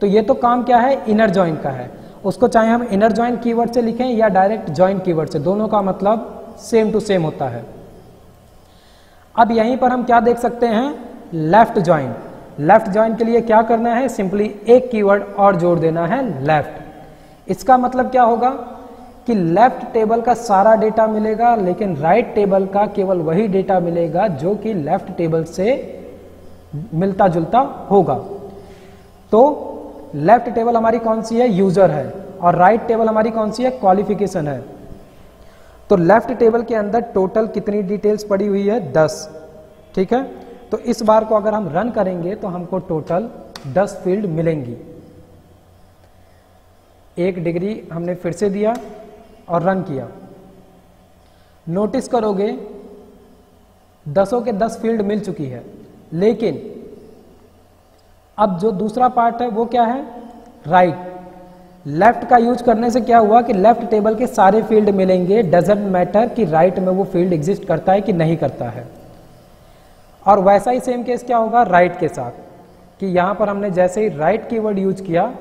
तो ये तो काम क्या है, इनर जॉइन का है। उसको चाहे हम इनर जॉइन कीवर्ड से लिखें या डायरेक्ट जॉइन कीवर्ड से, दोनों का मतलब सेम टू सेम होता है। अब यहीं पर हम क्या देख सकते हैं, लेफ्ट जॉइन। लेफ्ट जॉइन के लिए क्या करना है, सिंपली एक कीवर्ड और जोड़ देना है, लेफ्ट। इसका मतलब क्या होगा कि लेफ्ट टेबल का सारा डेटा मिलेगा, लेकिन राइट टेबल का केवल वही डेटा मिलेगा जो कि लेफ्ट टेबल से मिलता जुलता होगा। तो लेफ्ट टेबल हमारी कौन सी है, यूजर है, और राइट टेबल हमारी कौन सी है, क्वालिफिकेशन है। तो लेफ्ट टेबल के अंदर टोटल कितनी डिटेल्स पड़ी हुई है, 10। ठीक है, तो इस बार को अगर हम रन करेंगे तो हमको टोटल 10 फील्ड मिलेंगी। 1 डिग्री हमने फिर से दिया और रन किया। नोटिस करोगे 10 के 10 फील्ड मिल चुकी है, लेकिन अब जो दूसरा पार्ट है वो क्या है, राइट। लेफ्ट का यूज करने से क्या हुआ कि लेफ्ट टेबल के सारे फील्ड मिलेंगे, डजंट मैटर कि राइट में वो फील्ड एग्जिस्ट करता है कि नहीं करता है। और वैसा ही सेम केस क्या होगा राइट के साथ, कि यहां पर हमने जैसे ही राइट कीवर्ड यूज किया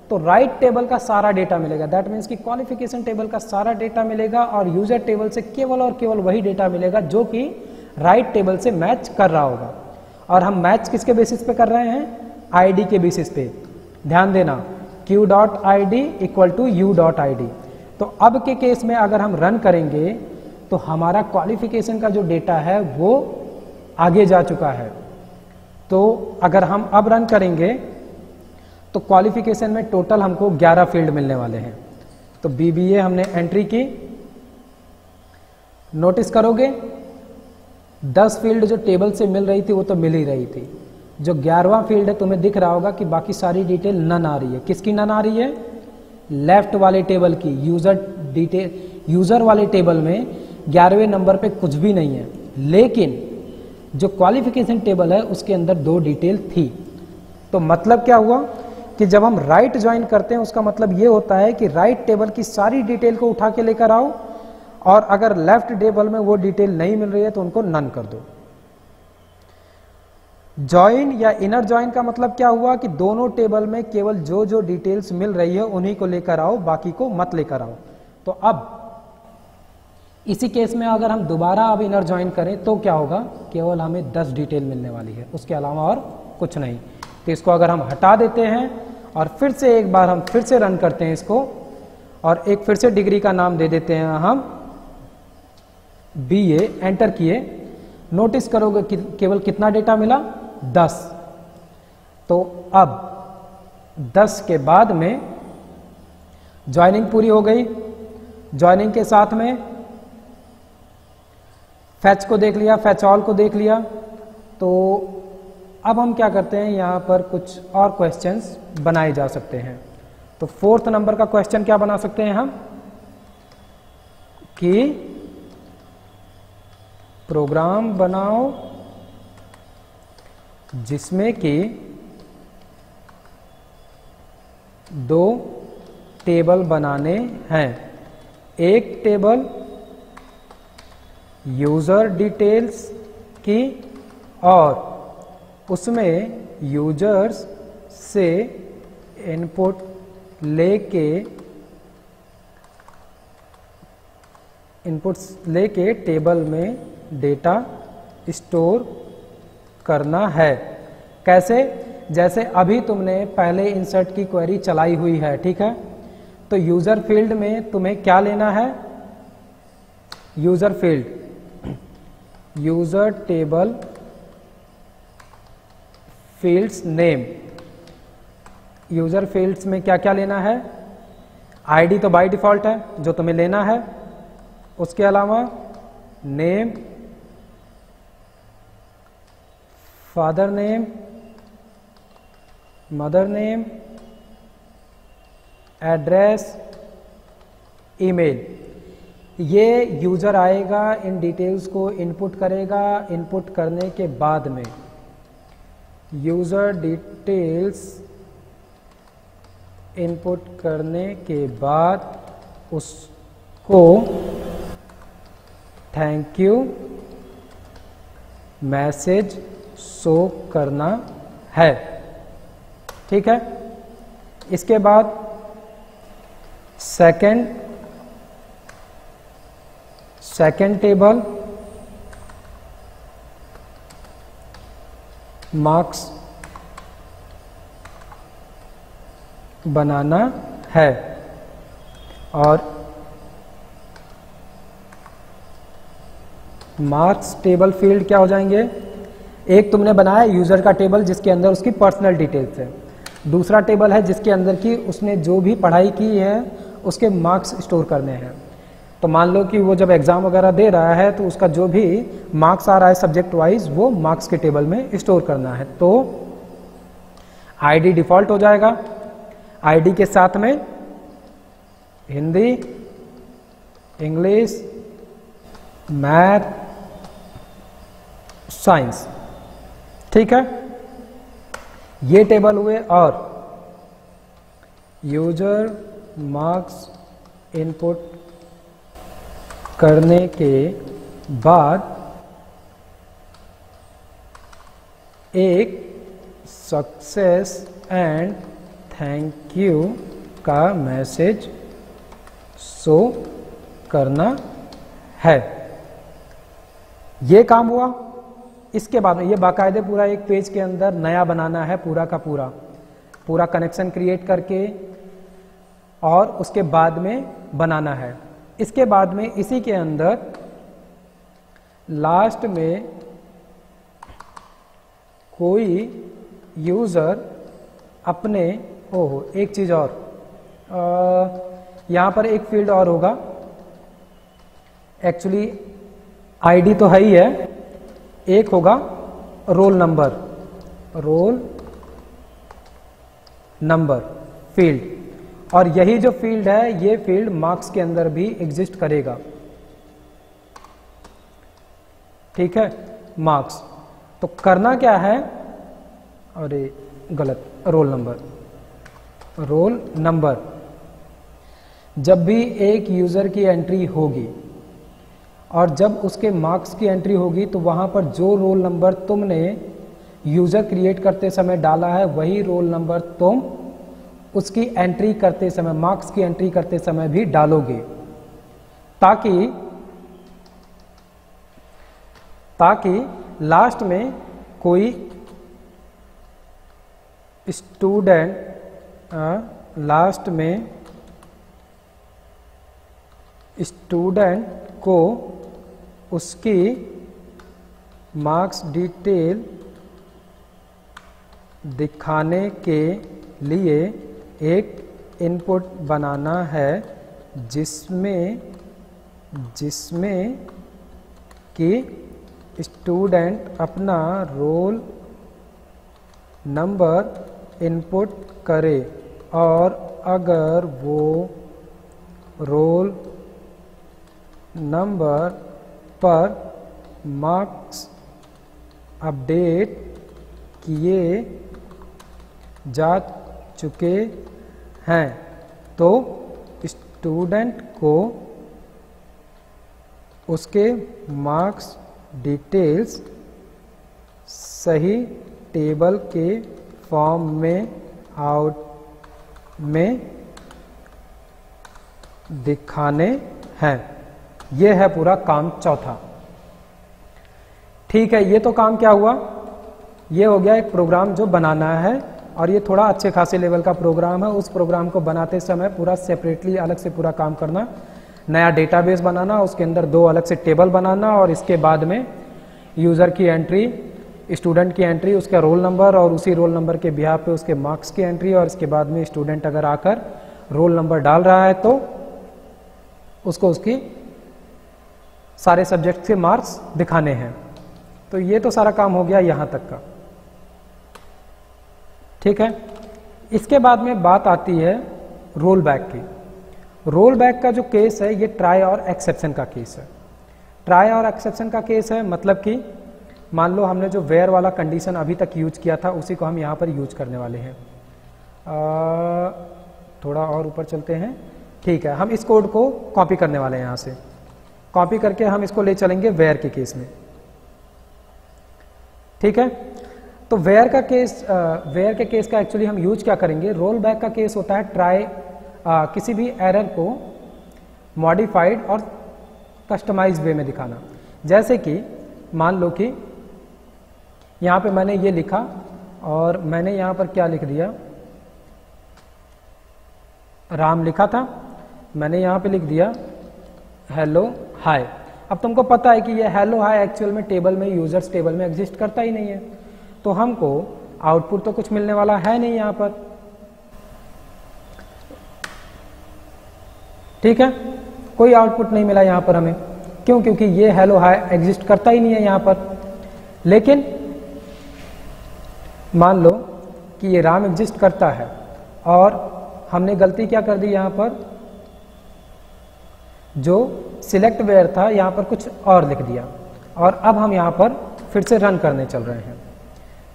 तो राइट टेबल का सारा डेटा मिलेगा। दैट मीन्स कि क्वालिफिकेशन टेबल का सारा डेटा मिलेगा और यूजर टेबल से केवल और केवल वही डेटा मिलेगा जो कि राइट टेबल से मैच कर रहा होगा। और हम मैच किसके बेसिस पे कर रहे हैं, आईडी के बेसिस पे। ध्यान देना, q.id इक्वल टू u.id। तो अब के केस में अगर हम रन करेंगे तो हमारा क्वालिफिकेशन का जो डेटा है वो आगे जा चुका है। तो अगर हम अब रन करेंगे तो क्वालिफिकेशन में टोटल हमको 11 फील्ड मिलने वाले हैं। तो BBA हमने एंट्री की, नोटिस करोगे 10 फील्ड जो टेबल से मिल रही थी वो तो मिल ही रही थी। जो 11वां फील्ड है तुम्हें दिख रहा होगा कि बाकी सारी डिटेल नन आ रही है। किसकी नन आ रही है, लेफ्ट वाले टेबल की। यूजर वाले टेबल में 11वें नंबर पे कुछ भी नहीं है, लेकिन जो क्वालिफिकेशन टेबल है उसके अंदर 2 डिटेल थी। तो मतलब क्या हुआ कि जब हम राइट ज्वाइन करते हैं उसका मतलब ये होता है कि राइट टेबल की सारी डिटेल को उठा के लेकर आओ, और अगर लेफ्ट टेबल में वो डिटेल नहीं मिल रही है तो उनको नन कर दो। ज्वाइन या इनर ज्वाइन का मतलब क्या हुआ कि दोनों टेबल में केवल जो जो डिटेल्स मिल रही है उन्हीं को लेकर आओ, बाकी को मत लेकर आओ। तो अब इसी केस में अगर हम दोबारा अब इनर ज्वाइन करें तो क्या होगा, केवल हमें 10 डिटेल मिलने वाली है, उसके अलावा और कुछ नहीं। तो इसको अगर हम हटा देते हैं और फिर से एक बार हम फिर से रन करते हैं इसको, और एक फिर से डिग्री का नाम दे देते हैं हम BA, एंटर किए, नोटिस करोगे कि केवल कितना डेटा मिला, 10। तो अब 10 के बाद में ज्वाइनिंग पूरी हो गई। ज्वाइनिंग के साथ में फैच को देख लिया, फैच ऑल को देख लिया। तो अब हम क्या करते हैं, यहाँ पर कुछ और क्वेश्चंस बनाए जा सकते हैं। तो 4th नंबर का क्वेश्चन क्या बना सकते हैं हम, कि प्रोग्राम बनाओ जिसमें कि 2 टेबल बनाने हैं। एक टेबल यूजर डिटेल्स की और उसमें यूजर्स से इनपुट लेके टेबल में डेटा स्टोर करना है। कैसे, जैसे अभी तुमने पहले इंसर्ट की क्वेरी चलाई हुई है, ठीक है। तो यूजर फील्ड में तुम्हें क्या लेना है, user field user table fields name. User fields में क्या क्या लेना है? आईडी तो बाय डिफॉल्ट है जो तुम्हें लेना है, उसके अलावा name, father name, mother name, address, email. ये यूजर आएगा, इन डिटेल्स को इनपुट करेगा। इनपुट करने के बाद में यूजर डिटेल्स इनपुट करने के बाद उसको थैंक यू मैसेज शो करना है। ठीक है। इसके बाद सेकंड टेबल मार्क्स बनाना है और मार्क्स टेबल फील्ड क्या हो जाएंगे? एक तुमने बनाया यूजर का टेबल जिसके अंदर उसकी पर्सनल डिटेल्स है, दूसरा टेबल है जिसके अंदर की उसने जो भी पढ़ाई की है उसके मार्क्स स्टोर करने हैं। तो मान लो कि वो जब एग्जाम वगैरह दे रहा है तो उसका जो भी मार्क्स आ रहा है सब्जेक्ट वाइज वो मार्क्स के टेबल में स्टोर करना है। तो आईडी डिफॉल्ट हो जाएगा, आईडी के साथ में हिंदी, इंग्लिश, मैथ, साइंस। ठीक है, ये टेबल हुए। और यूजर मार्क्स इनपुट करने के बाद एक सक्सेस एंड थैंक यू का मैसेज शो करना है। ये काम हुआ। इसके बाद में ये बाकायदे पूरा एक पेज के अंदर नया बनाना है, पूरा का पूरा कनेक्शन क्रिएट करके और उसके बाद में बनाना है। इसके बाद में इसी के अंदर लास्ट में कोई यूजर अपने एक चीज और यहां पर एक फील्ड और होगा। एक्चुअली आईडी तो है ही है, एक होगा रोल नंबर फील्ड, और यही जो फील्ड है ये फील्ड मार्क्स के अंदर भी एग्जिस्ट करेगा। ठीक है, मार्क्स। तो करना क्या है? अरे गलत, रोल नंबर। जब भी एक यूजर की एंट्री होगी और जब उसके मार्क्स की एंट्री होगी तो वहां पर जो रोल नंबर तुमने यूजर क्रिएट करते समय डाला है वही रोल नंबर तुम उसकी एंट्री करते समय, मार्क्स की एंट्री करते समय भी डालोगे, ताकि लास्ट में कोई स्टूडेंट को उसकी मार्क्स डिटेल दिखाने के लिए एक इनपुट बनाना है जिसमें कि स्टूडेंट अपना रोल नंबर इनपुट करे और अगर वो रोल नंबर पर मार्क्स अपडेट किए जा चुके हैं तो स्टूडेंट को उसके मार्क्स डिटेल्स सही टेबल के फॉर्म में दिखाने हैं। ये है पूरा काम चौथा। ठीक है, ये तो काम क्या हुआ? ये हो गया एक प्रोग्राम जो बनाना है, और ये थोड़ा अच्छे खासे लेवल का प्रोग्राम है। उस प्रोग्राम को बनाते समय पूरा सेपरेटली अलग से पूरा काम करना, नया डेटाबेस बनाना, उसके अंदर 2 अलग से टेबल बनाना, और इसके बाद में यूज़र की एंट्री, स्टूडेंट की एंट्री, उसका रोल नंबर और उसी रोल नंबर के बिहार पे उसके मार्क्स की एंट्री, और इसके बाद में स्टूडेंट अगर आकर रोल नंबर डाल रहा है तो उसको उसकी सारे सब्जेक्ट के मार्क्स दिखाने हैं। तो ये तो सारा काम हो गया यहाँ तक का, ठीक है। इसके बाद में बात आती है रोल बैक की। रोल बैक का जो केस है ये ट्राई और एक्सेप्शन का केस है। ट्राई और एक्सेप्शन का केस है मतलब कि मान लो हमने जो वेयर वाला कंडीशन अभी तक यूज किया था उसी को हम यहाँ पर यूज करने वाले हैं। थोड़ा और ऊपर चलते हैं, ठीक है। हम इस कोड को कॉपी करने वाले हैं, यहाँ से कॉपी करके हम इसको ले चलेंगे वेयर के केस में, ठीक है। तो वेयर के केस का एक्चुअली हम यूज क्या करेंगे, रोल बैक का केस होता है ट्राई किसी भी एरर को मॉडिफाइड और कस्टमाइज वे में दिखाना। जैसे कि मान लो कि यहाँ पे मैंने ये लिखा और मैंने यहाँ पर क्या लिख दिया, राम लिखा था, मैंने यहाँ पे लिख दिया हेलो हाय। अब तुमको पता है कि ये हेलो हाय एक्चुअल में टेबल में, यूजर्स टेबल में एग्जिस्ट करता ही नहीं है, तो हमको आउटपुट तो कुछ मिलने वाला है नहीं यहाँ पर, ठीक है। कोई आउटपुट नहीं मिला यहाँ पर हमें, क्यों? क्योंकि ये हेलो हाय एग्जिस्ट करता ही नहीं है यहाँ पर। लेकिन मान लो कि ये राम एग्जिस्ट करता है और हमने गलती क्या कर दी, यहाँ पर जो सिलेक्ट वेयर था यहाँ पर कुछ और लिख दिया, और अब हम यहाँ पर फिर से रन करने चल रहे हैं।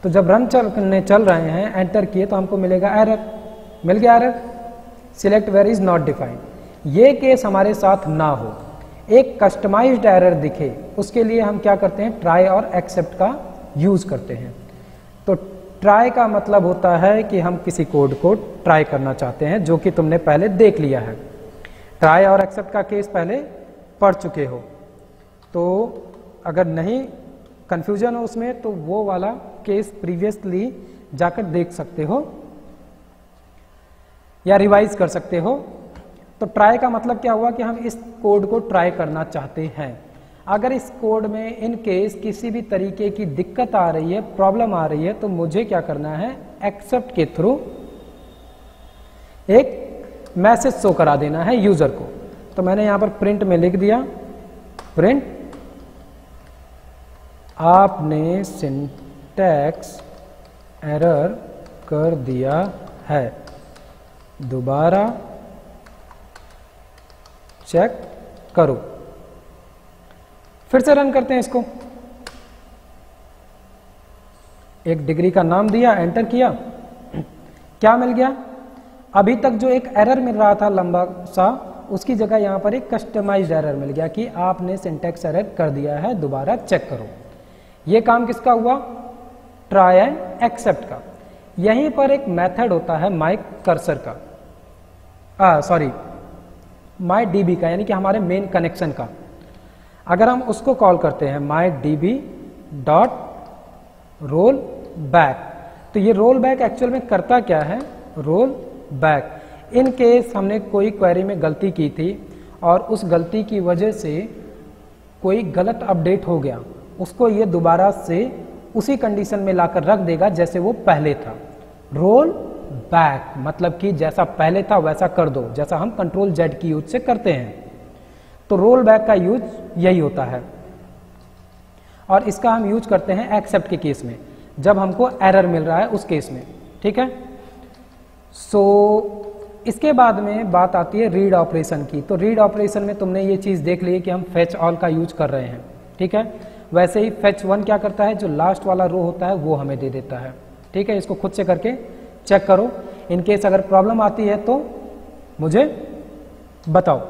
तो जब रन करने चल रहे हैं, एंटर किए, तो हमको मिलेगा एरर, मिल गया error, select where is not defined. ये केस हमारे साथ ना हो, एक कस्टमाइज्ड एरर दिखे, उसके लिए हम क्या करते हैं, ट्राई और एक्सेप्ट का यूज करते हैं। तो ट्राई का मतलब होता है कि हम किसी कोड को ट्राई करना चाहते हैं, जो कि तुमने पहले देख लिया है। ट्राई और एक्सेप्ट का केस पहले पढ़ चुके हो, तो अगर नहीं कंफ्यूजन हो उसमें तो वो वाला केस प्रीवियसली जाकर देख सकते हो या रिवाइज कर सकते हो। तो ट्राई का मतलब क्या हुआ कि हम इस कोड को ट्राई करना चाहते हैं। अगर इस कोड में इन केस किसी भी तरीके की दिक्कत आ रही है, प्रॉब्लम आ रही है, तो मुझे क्या करना है, एक्सेप्ट के थ्रू एक मैसेज शो करा देना है यूजर को। तो मैंने यहां पर प्रिंट में लिख दिया, प्रिंट आपने सिंटैक्स एरर कर दिया है, दोबारा चेक करो। फिर से रन करते हैं इसको, एक डिग्री का नाम दिया, एंटर किया, क्या मिल गया, अभी तक जो एक एरर मिल रहा था लंबा सा, उसकी जगह यहां पर एक कस्टमाइज्ड एरर मिल गया कि आपने सिंटैक्स एरर कर दिया है, दोबारा चेक करो। ये काम किसका हुआ, ट्राई एंड एक्सेप्ट का। यहीं पर एक मेथड होता है माई कर्सर का, सॉरी माई डीबी का, यानी कि हमारे मेन कनेक्शन का। अगर हम उसको कॉल करते हैं my DB dot roll back, तो ये रोल बैक एक्चुअल में करता क्या है, रोल बैक। इन केस हमने कोई क्वेरी में गलती की थी और उस गलती की वजह से कोई गलत अपडेट हो गया, उसको ये दोबारा से उसी कंडीशन में लाकर रख देगा जैसे वो पहले था। रोल बैक मतलब कि जैसा पहले था वैसा कर दो, जैसा हम कंट्रोल जेड की यूज से करते हैं। तो रोल बैक का यूज यही होता है, और इसका हम यूज करते हैं एक्सेप्ट के केस में, जब हमको एरर मिल रहा है उस केस में, ठीक है। सो इसके बाद में बात आती है रीड ऑपरेशन की। तो रीड ऑपरेशन में तुमने ये चीज देख ली कि हम फेच ऑल का यूज कर रहे हैं, ठीक है। वैसे ही फेच वन क्या करता है, जो लास्ट वाला रो होता है वो हमें दे देता है, ठीक है। इसको खुद से करके चेक करो, इनकेस अगर प्रॉब्लम आती है तो मुझे बताओ।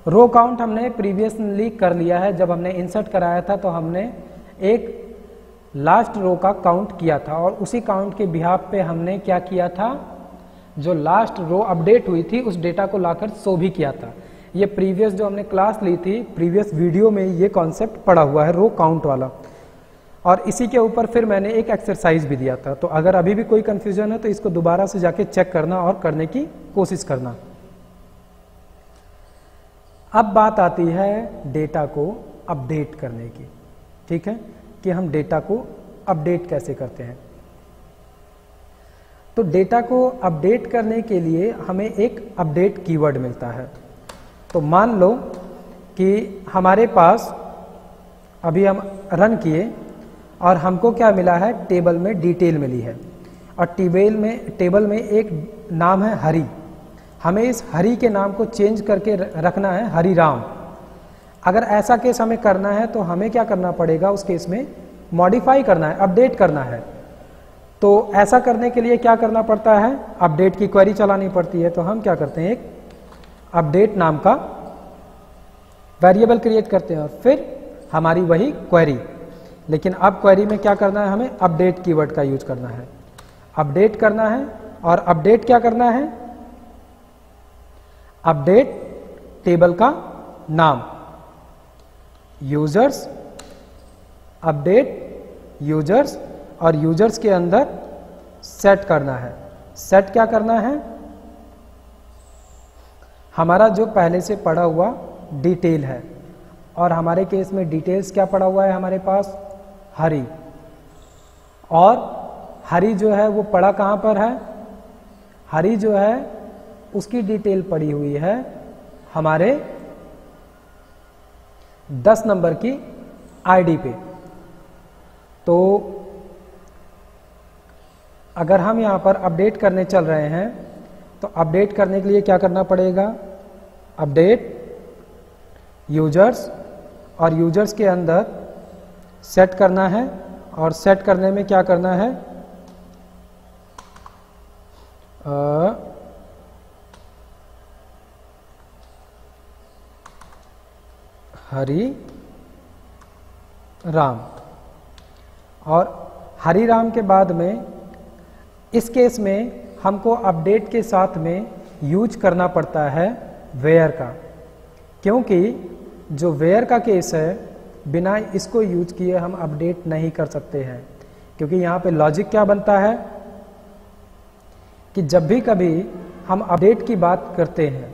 रो काउंट हमने प्रीवियसली कर लिया है, जब हमने इंसर्ट कराया था तो हमने एक लास्ट रो का काउंट किया था, और उसी काउंट के बिहाफ पे हमने क्या किया था, जो लास्ट रो अपडेट हुई थी उस डेटा को लाकर शो भी किया था। ये प्रीवियस जो हमने क्लास ली थी, प्रीवियस वीडियो में ये कॉन्सेप्ट पड़ा हुआ है रो काउंट वाला, और इसी के ऊपर फिर मैंने एक एक्सरसाइज भी दिया था। तो अगर अभी भी कोई कंफ्यूजन है तो इसको दोबारा से जाके चेक करना और करने की कोशिश करना। अब बात आती है डेटा को अपडेट करने की, ठीक है। कि हम डेटा को अपडेट कैसे करते हैं। तो डेटा को अपडेट करने के लिए हमें एक अपडेट कीवर्ड मिलता है। तो मान लो कि हमारे पास अभी हम रन किए और हमको क्या मिला है, टेबल में डिटेल मिली है और टेबल में एक नाम है हरि। हमें इस हरि के नाम को चेंज करके रखना है हरि राम। अगर ऐसा केस हमें करना है तो हमें क्या करना पड़ेगा, उस केस में मॉडिफाई करना है, अपडेट करना है। तो ऐसा करने के लिए क्या करना पड़ता है, अपडेट की क्वेरी चलानी पड़ती है। तो हम क्या करते हैं, एक अपडेट नाम का वेरिएबल क्रिएट करते हैं और फिर हमारी वही क्वेरी। लेकिन अब क्वेरी में क्या करना है, हमें अपडेट कीवर्ड का यूज करना है, अपडेट करना है। और अपडेट क्या करना है, अपडेट टेबल का नाम यूजर्स, अपडेट यूजर्स और यूजर्स के अंदर सेट करना है। सेट क्या करना है, हमारा जो पहले से पड़ा हुआ डिटेल है और हमारे केस में डिटेल्स क्या पड़ा हुआ है हमारे पास, हरि। और हरि जो है वो पड़ा कहाँ पर है, हरि जो है उसकी डिटेल पड़ी हुई है हमारे 10 नंबर की आईडी पे। तो अगर हम यहाँ पर अपडेट करने चल रहे हैं तो अपडेट करने के लिए क्या करना पड़ेगा, अपडेट यूजर्स और यूजर्स के अंदर सेट करना है। और सेट करने में क्या करना है, हरि राम। और हरि राम के बाद में इस केस में हमको अपडेट के साथ में यूज करना पड़ता है वेयर का, क्योंकि जो वेयर का केस है बिना इसको यूज किए हम अपडेट नहीं कर सकते हैं। क्योंकि यहाँ पे लॉजिक क्या बनता है कि जब भी कभी हम अपडेट की बात करते हैं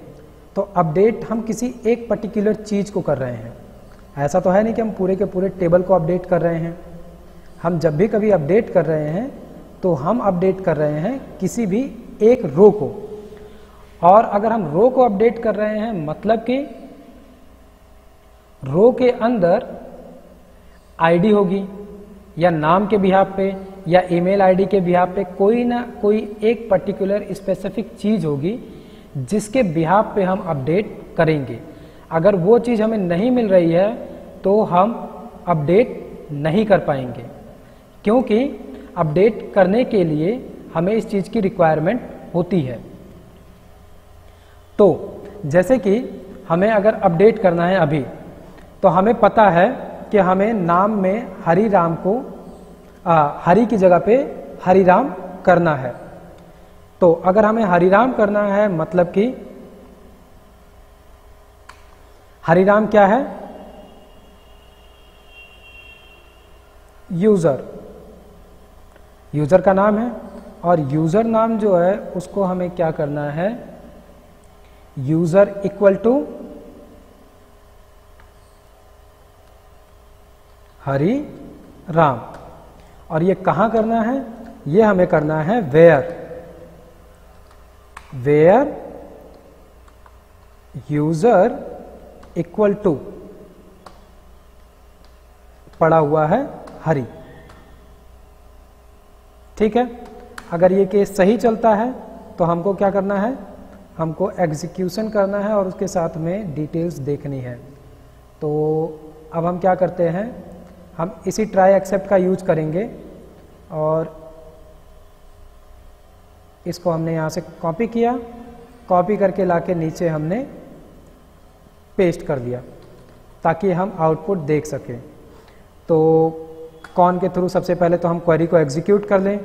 तो अपडेट हम किसी एक पर्टिकुलर चीज़ को कर रहे हैं। ऐसा तो है नहीं कि हम पूरे के पूरे टेबल को अपडेट कर रहे हैं। हम जब भी कभी अपडेट कर रहे हैं तो हम अपडेट कर रहे हैं किसी भी एक रो को। और अगर हम रो को अपडेट कर रहे हैं मतलब कि रो के अंदर आईडी होगी या नाम के बिहाफ पे या ईमेल आईडी के बिहाफ पे कोई ना कोई एक पर्टिकुलर स्पेसिफिक चीज़ होगी जिसके बिहाफ पे हम अपडेट करेंगे। अगर वो चीज़ हमें नहीं मिल रही है तो हम अपडेट नहीं कर पाएंगे, क्योंकि अपडेट करने के लिए हमें इस चीज़ की रिक्वायरमेंट होती है। तो जैसे कि हमें अगर अपडेट करना है अभी, तो हमें पता है कि हमें नाम में हरि राम को हरि की जगह पे हरि राम करना है। तो अगर हमें हरि राम करना है मतलब कि हरि राम क्या है, यूजर, यूजर का नाम है। और यूजर नाम जो है उसको हमें क्या करना है, user equal to Hari Ram. और ये कहाँ करना है, ये हमें करना है where, where user equal to पड़ा हुआ है हरि। ठीक है। अगर ये केस सही चलता है तो हमको क्या करना है, हमको एग्जीक्यूशन करना है और उसके साथ में डिटेल्स देखनी है। तो अब हम क्या करते हैं, हम इसी ट्राई एक्सेप्ट का यूज करेंगे और इसको हमने यहाँ से कॉपी किया, कॉपी करके लाके नीचे हमने पेस्ट कर दिया ताकि हम आउटपुट देख सकें। तो कौन के थ्रू सबसे पहले तो हम क्वेरी को एग्जीक्यूट कर लें।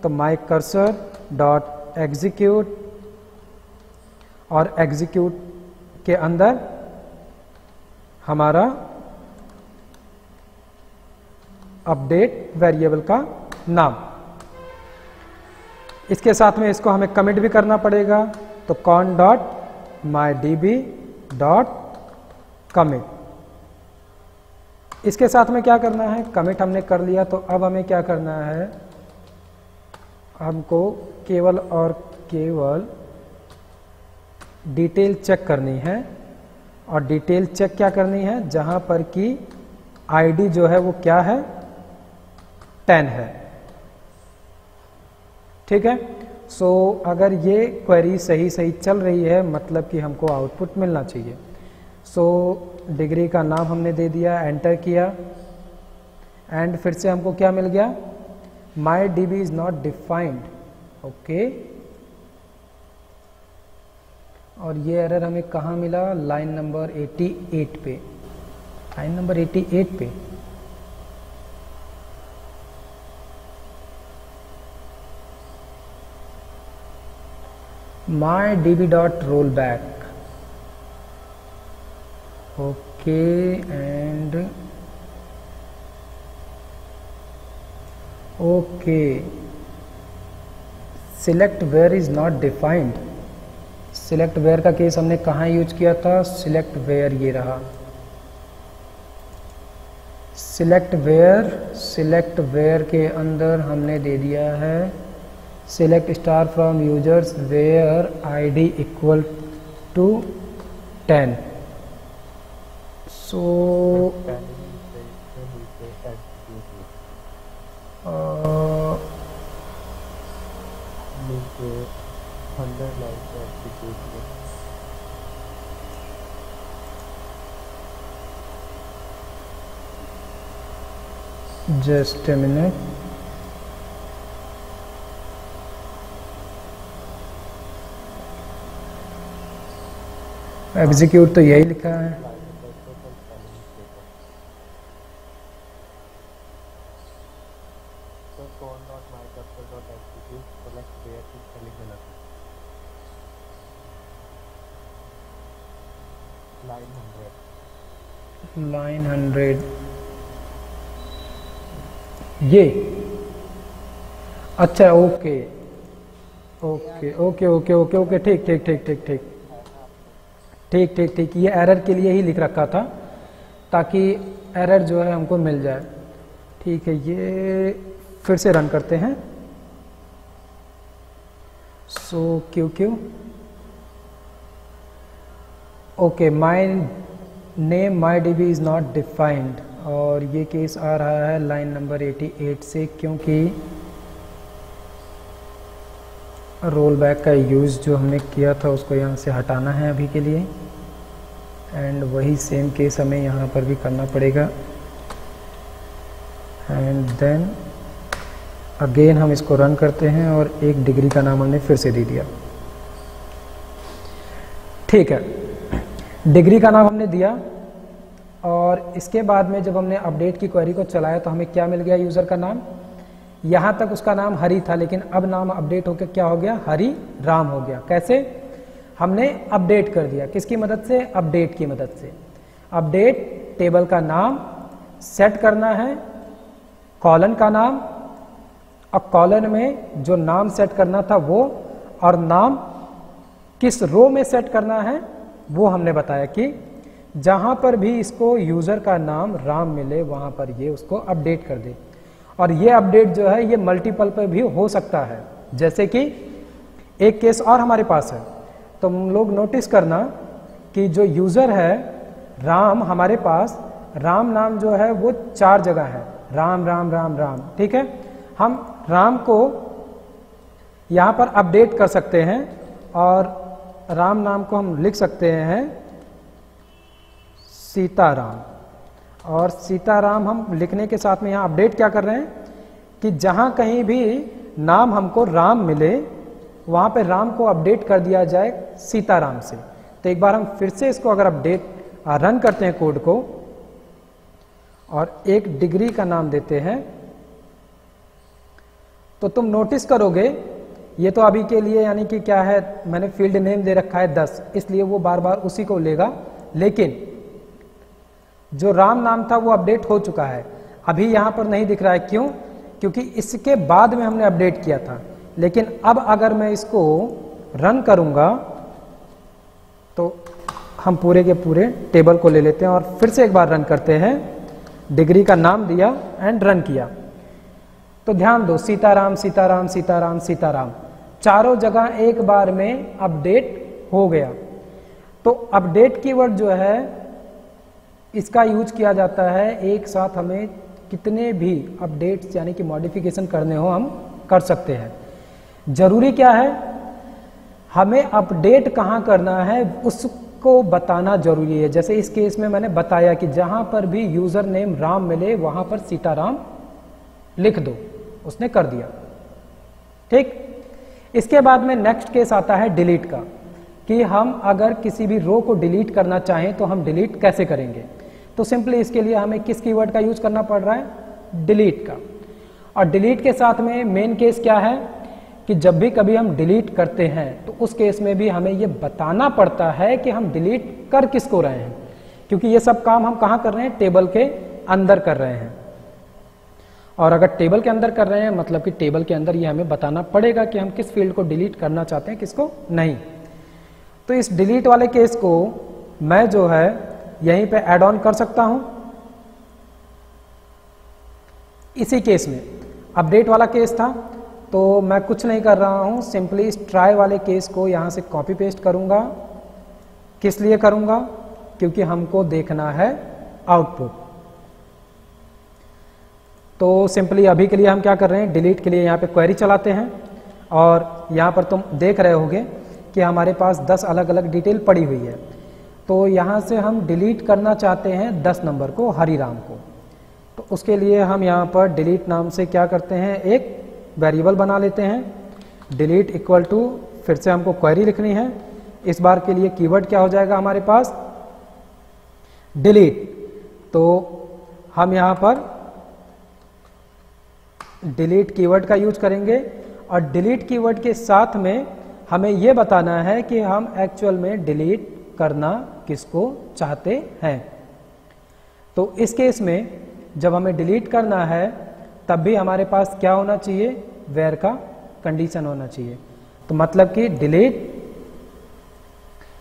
तो माई कर्सर डॉट एग्जीक्यूट और एग्जीक्यूट के अंदर हमारा अपडेट वेरिएबल का नाम, इसके साथ में इसको हमें कमिट भी करना पड़ेगा। तो con dot my D B dot commit. इसके साथ में क्या करना है, कमिट हमने कर लिया, तो अब हमें क्या करना है, हमको केवल और केवल डिटेल चेक करनी है। और डिटेल चेक क्या करनी है, जहां पर कि आईडी जो है वो क्या है, 10 है। ठीक है। सो अगर ये क्वेरी सही सही चल रही है, मतलब कि हमको आउटपुट मिलना चाहिए। सो डिग्री का नाम हमने दे दिया, एंटर किया, एंड फिर से हमको क्या मिल गया, माई DB is not defined. Okay, और ये एरर हमें कहाँ मिला, लाइन नंबर 88 पे, लाइन नंबर 88 पे। my db dot rollback, okay, and okay, select where is not defined। select where का केस हमने कहाँ यूज किया था, select where ये रहा, select where के अंदर हमने दे दिया है select star from users where id equal to 10। so just a minute, execute तो यही लिखा है। लाइन 100 ये, अच्छा, okay okay okay okay okay okay, ठीक ठीक ठीक ठीक ठीक ठीक ठीक ठीक, ये एरर के लिए ही लिख रखा था ताकि एरर जो है हमको मिल जाए। ठीक है, ये फिर से रन करते हैं। So Q okay, my name my DB is not defined, और ये केस आ रहा है लाइन नंबर 88 से, क्योंकि रोल बैक का यूज़ जो हमने किया था उसको यहाँ से हटाना है अभी के लिए, एंड वही सेम केस हमें यहाँ पर भी करना पड़ेगा। एंड देन अगेन हम इसको रन करते हैं, और एक डिग्री का नाम हमने फिर से दे दिया। ठीक है, डिग्री का नाम हमने दिया, और इसके बाद में जब हमने अपडेट की क्वेरी को चलाया तो हमें क्या मिल गया, यूज़र का नाम। यहाँ तक उसका नाम हरी था, लेकिन अब नाम अपडेट होकर क्या हो गया, हरी राम हो गया। कैसे, हमने अपडेट कर दिया, किसकी मदद से, अपडेट की मदद से। अपडेट टेबल का नाम सेट करना है, कॉलन का नाम, और कॉलन में जो नाम सेट करना था वो, और नाम किस रो में सेट करना है वो हमने बताया कि जहां पर भी इसको यूजर का नाम राम मिले वहां पर ये उसको अपडेट कर दे। और ये अपडेट जो है ये मल्टीपल पे भी हो सकता है, जैसे कि एक केस और हमारे पास है, तो हम लोग नोटिस करना कि जो यूजर है राम, हमारे पास राम नाम जो है वो 4 जगह है, राम राम राम राम। ठीक है, हम राम को यहाँ पर अपडेट कर सकते हैं, और राम नाम को हम लिख सकते हैं सीताराम, और सीताराम हम लिखने के साथ में यहाँ अपडेट क्या कर रहे हैं कि जहाँ कहीं भी नाम हमको राम मिले वहाँ पे राम को अपडेट कर दिया जाए सीताराम से। तो एक बार हम फिर से इसको अगर अपडेट रन करते हैं कोड को, और एक डिग्री का नाम देते हैं, तो तुम नोटिस करोगे ये तो अभी के लिए यानी कि क्या है, मैंने फील्ड नेम दे रखा है 10, इसलिए वो बार बार उसी को लेगा, लेकिन जो राम नाम था वो अपडेट हो चुका है, अभी यहाँ पर नहीं दिख रहा है। क्यों? क्योंकि इसके बाद में हमने अपडेट किया था। लेकिन अब अगर मैं इसको रन करूंगा तो हम पूरे के पूरे टेबल को ले लेते हैं और फिर से एक बार रन करते हैं, डिग्री का नाम दिया एंड रन किया। तो ध्यान दो, सीताराम सीताराम सीताराम सीताराम चारों जगह एक बार में अपडेट हो गया। तो अपडेट कीवर्ड जो है इसका यूज किया जाता है एक साथ हमें कितने भी अपडेट्स यानी कि मॉडिफिकेशन करने हो हम कर सकते हैं। जरूरी क्या है, हमें अपडेट कहाँ करना है उसको बताना जरूरी है। जैसे इस केस में मैंने बताया कि जहां पर भी यूजर नेम राम मिले वहां पर सीताराम लिख दो, उसने कर दिया। ठीक, इसके बाद में नेक्स्ट केस आता है डिलीट का, कि हम अगर किसी भी रो को डिलीट करना चाहें तो हम डिलीट कैसे करेंगे। तो सिंपली इसके लिए हमें किस कीवर्ड का यूज करना पड़ रहा है, डिलीट का। और डिलीट के साथ में मेन केस क्या है कि जब भी कभी हम डिलीट करते हैं तो उस केस में भी हमें ये बताना पड़ता है कि हम डिलीट कर किसको रहे हैं, क्योंकि ये सब काम हम कहाँ कर रहे हैं, टेबल के अंदर कर रहे हैं। और अगर टेबल के अंदर कर रहे हैं मतलब कि टेबल के अंदर ये हमें बताना पड़ेगा कि हम किस फील्ड को डिलीट करना चाहते हैं, किसको नहीं। तो इस डिलीट वाले केस को मैं जो है यहीं पे ऐड ऑन कर सकता हूं। इसी केस में अपडेट वाला केस था तो मैं कुछ नहीं कर रहा हूं, सिंपली इस ट्राई वाले केस को यहां से कॉपी पेस्ट करूंगा। किस लिए करूंगा, क्योंकि हमको देखना है आउटपुट। तो सिंपली अभी के लिए हम क्या कर रहे हैं, डिलीट के लिए यहाँ पे क्वेरी चलाते हैं और यहाँ पर तुम देख रहे होगे कि हमारे पास 10 अलग अलग डिटेल पड़ी हुई है। तो यहाँ से हम डिलीट करना चाहते हैं 10 नंबर को, हरिराम को। तो उसके लिए हम यहाँ पर डिलीट नाम से क्या करते हैं, एक वेरिएबल बना लेते हैं। डिलीट इक्वल टू, फिर से हमको क्वेरी लिखनी है। इस बार के लिए कीवर्ड क्या हो जाएगा हमारे पास, डिलीट। तो हम यहाँ पर डिलीट कीवर्ड का यूज करेंगे और डिलीट कीवर्ड के साथ में हमें यह बताना है कि हम एक्चुअल में डिलीट करना किसको चाहते हैं। तो इस केस में जब हमें डिलीट करना है तब भी हमारे पास क्या होना चाहिए, वेयर का कंडीशन होना चाहिए। तो मतलब कि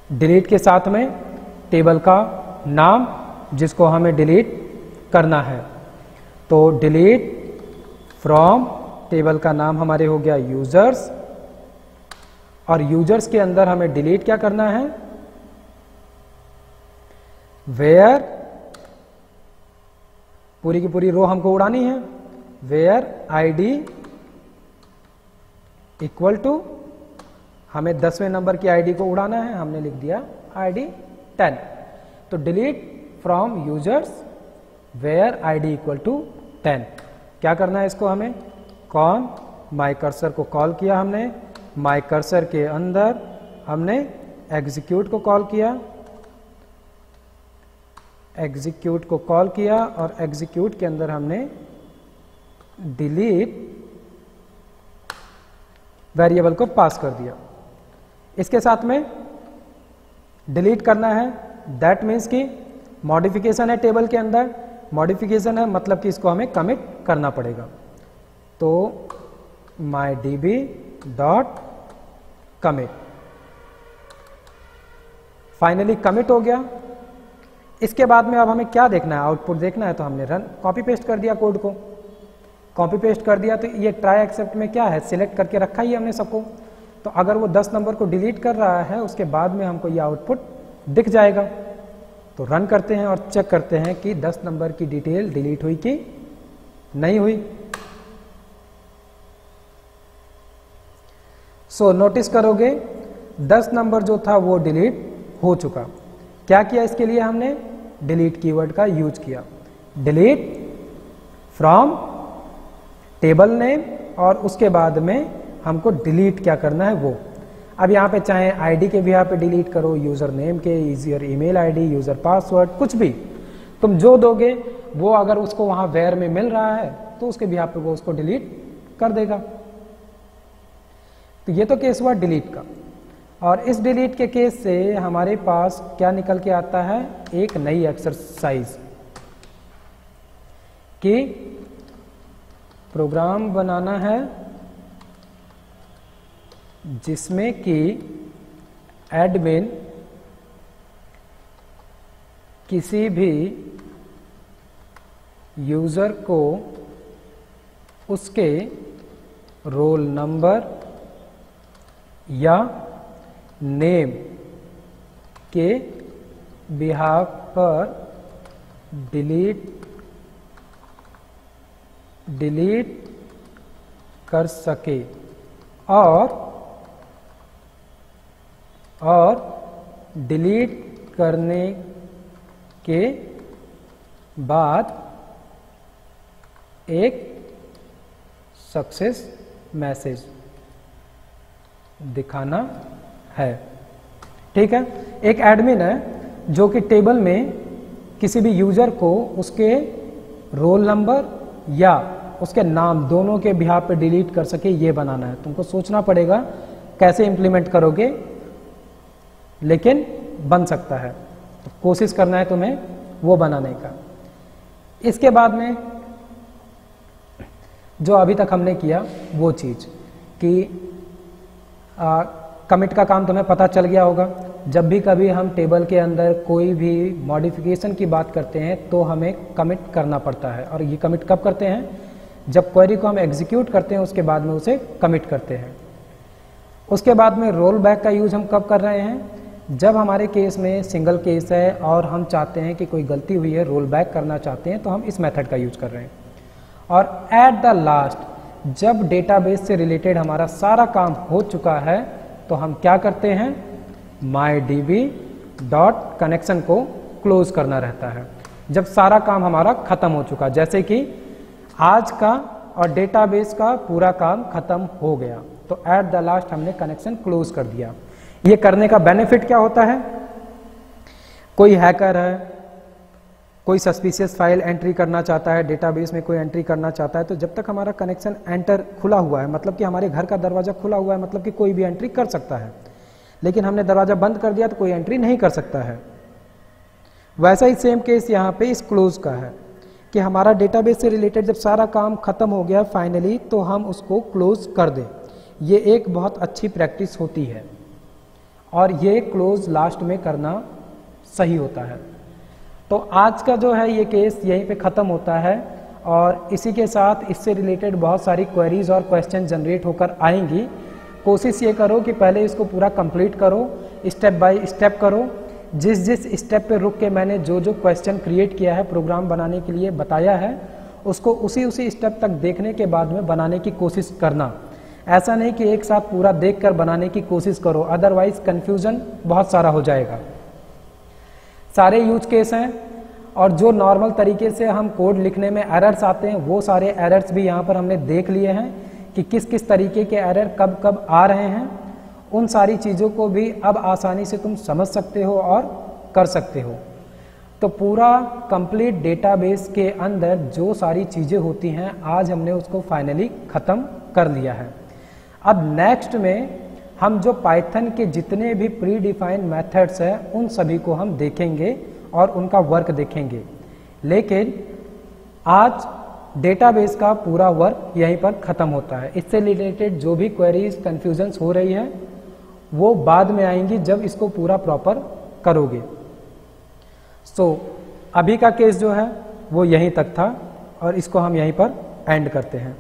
डिलीट के साथ में टेबल का नाम जिसको हमें डिलीट करना है। तो डिलीट फ्रॉम, टेबल का नाम हमारे हो गया यूजर्स, और यूजर्स के अंदर हमें डिलीट क्या करना है, वेयर, पूरी की पूरी रो हमको उड़ानी है। वेयर आईडी इक्वल टू, हमें 10वें नंबर की आईडी को उड़ाना है, हमने लिख दिया आईडी 10। तो delete from users where ID equal to 10। क्या करना है इसको हमें, कॉन माई कर्सर को कॉल किया हमने, माई कर्सर के अंदर हमने एग्जीक्यूट को कॉल किया, एग्जीक्यूट को कॉल किया और एग्जीक्यूट के अंदर हमने डिलीट वेरिएबल को पास कर दिया। इसके साथ में डिलीट करना है, दैट मीन्स कि मॉडिफिकेशन है टेबल के अंदर, मॉडिफिकेशन है मतलब कि इसको हमें कमिट करना पड़ेगा। तो mydb dot commit, finally commit हो गया। इसके बाद में अब हमें क्या देखना है, आउटपुट देखना है। तो हमने रन, कॉपी पेस्ट कर दिया, कोड को कॉपी पेस्ट कर दिया। तो ये ट्राई एक्सेप्ट में क्या है, सिलेक्ट करके रखा ही हमने सबको। तो अगर वो 10 नंबर को डिलीट कर रहा है उसके बाद में हमको ये आउटपुट दिख जाएगा। तो रन करते हैं और चेक करते हैं कि 10 नंबर की डिटेल डिलीट हुई कि नहीं हुई। सो नोटिस करोगे 10 नंबर जो था वो डिलीट हो चुका। क्या किया इसके लिए, हमने डिलीट कीवर्ड का यूज किया। डिलीट फ्रॉम टेबल नेम और उसके बाद में हमको डिलीट क्या करना है वो। अब यहाँ पे चाहे आईडी के भी यहाँ पे डिलीट करो, यूजर नेम के, user email ID, user password, कुछ भी तुम जो दोगे वो अगर उसको वहां वेयर में मिल रहा है तो उसके भी यहाँ पे वो उसको डिलीट कर देगा। तो ये तो केस हुआ डिलीट का। और इस डिलीट के केस से हमारे पास क्या निकल के आता है, एक नई एक्सरसाइज कि प्रोग्राम बनाना है जिसमें कि एडमिन किसी भी यूज़र को उसके रोल नंबर या नेम के बिहाफ पर डिलीट कर सके और डिलीट करने के बाद एक सक्सेस मैसेज दिखाना है। ठीक है, एक एडमिन है जो कि टेबल में किसी भी यूजर को उसके रोल नंबर या उसके नाम दोनों के बिहाफ पे डिलीट कर सके, ये बनाना है। तुमको सोचना पड़ेगा कैसे इंप्लीमेंट करोगे, लेकिन बन सकता है। तो कोशिश करना है तुम्हें वो बनाने का। इसके बाद में जो अभी तक हमने किया वो चीज़ कि कमिट का काम तुम्हें पता चल गया होगा। जब भी कभी हम टेबल के अंदर कोई भी मॉडिफिकेशन की बात करते हैं तो हमें कमिट करना पड़ता है। और ये कमिट कब करते हैं? जब क्वेरी को हम एग्जीक्यूट करते हैं उसके बाद में उसे कमिट करते हैं। उसके बाद में रोल बैक का यूज़ हम कब कर रहे हैं? जब हमारे केस में सिंगल केस है और हम चाहते हैं कि कोई गलती हुई है, रोल बैक करना चाहते हैं, तो हम इस मेथड का यूज कर रहे हैं। और एट द लास्ट जब डेटाबेस से रिलेटेड हमारा सारा काम हो चुका है तो हम क्या करते हैं? mydb.connection को क्लोज करना रहता है। जब सारा काम हमारा खत्म हो चुका, जैसे कि आज का और डेटाबेस का पूरा काम खत्म हो गया, तो एट द लास्ट हमने कनेक्शन क्लोज कर दिया। ये करने का बेनिफिट क्या होता है? कोई हैकर है, कोई सस्पिशियस फाइल एंट्री करना चाहता है, डेटाबेस में कोई एंट्री करना चाहता है, तो जब तक हमारा कनेक्शन एंटर खुला हुआ है, मतलब कि हमारे घर का दरवाजा खुला हुआ है, मतलब कि कोई भी एंट्री कर सकता है। लेकिन हमने दरवाजा बंद कर दिया तो कोई एंट्री नहीं कर सकता है। वैसा ही सेम केस यहाँ पे इस क्लोज का है कि हमारा डेटाबेस से रिलेटेड जब सारा काम खत्म हो गया फाइनली, तो हम उसको क्लोज कर दें। ये एक बहुत अच्छी प्रैक्टिस होती है और ये क्लोज लास्ट में करना सही होता है। तो आज का जो है ये केस यहीं पे ख़त्म होता है और इसी के साथ इससे रिलेटेड बहुत सारी क्वेरीज और क्वेश्चन जनरेट होकर आएंगी। कोशिश ये करो कि पहले इसको पूरा कंप्लीट करो, स्टेप बाय स्टेप करो। जिस जिस स्टेप पे रुक के मैंने जो जो क्वेश्चन क्रिएट किया है, प्रोग्राम बनाने के लिए बताया है, उसको उसी स्टेप तक देखने के बाद में बनाने की कोशिश करना। ऐसा नहीं कि एक साथ पूरा देखकर बनाने की कोशिश करो, अदरवाइज कंफ्यूजन बहुत सारा हो जाएगा। सारे यूज केस हैं और जो नॉर्मल तरीके से हम कोड लिखने में एरर्स आते हैं, वो सारे एरर्स भी यहाँ पर हमने देख लिए हैं कि किस किस तरीके के एरर कब कब आ रहे हैं। उन सारी चीज़ों को भी अब आसानी से तुम समझ सकते हो और कर सकते हो। तो पूरा कंप्लीट डेटाबेस के अंदर जो सारी चीज़ें होती हैं, आज हमने उसको फाइनली ख़त्म कर लिया है। अब नेक्स्ट में हम जो पाइथन के जितने भी प्री डिफाइंड मेथड्स हैं उन सभी को हम देखेंगे और उनका वर्क देखेंगे। लेकिन आज डेटाबेस का पूरा वर्क यहीं पर ख़त्म होता है। इससे रिलेटेड जो भी क्वेरीज कन्फ्यूजन्स हो रही है वो बाद में आएंगी जब इसको पूरा प्रॉपर करोगे। सो अभी का केस जो है वो यहीं तक था और इसको हम यहीं पर एंड करते हैं।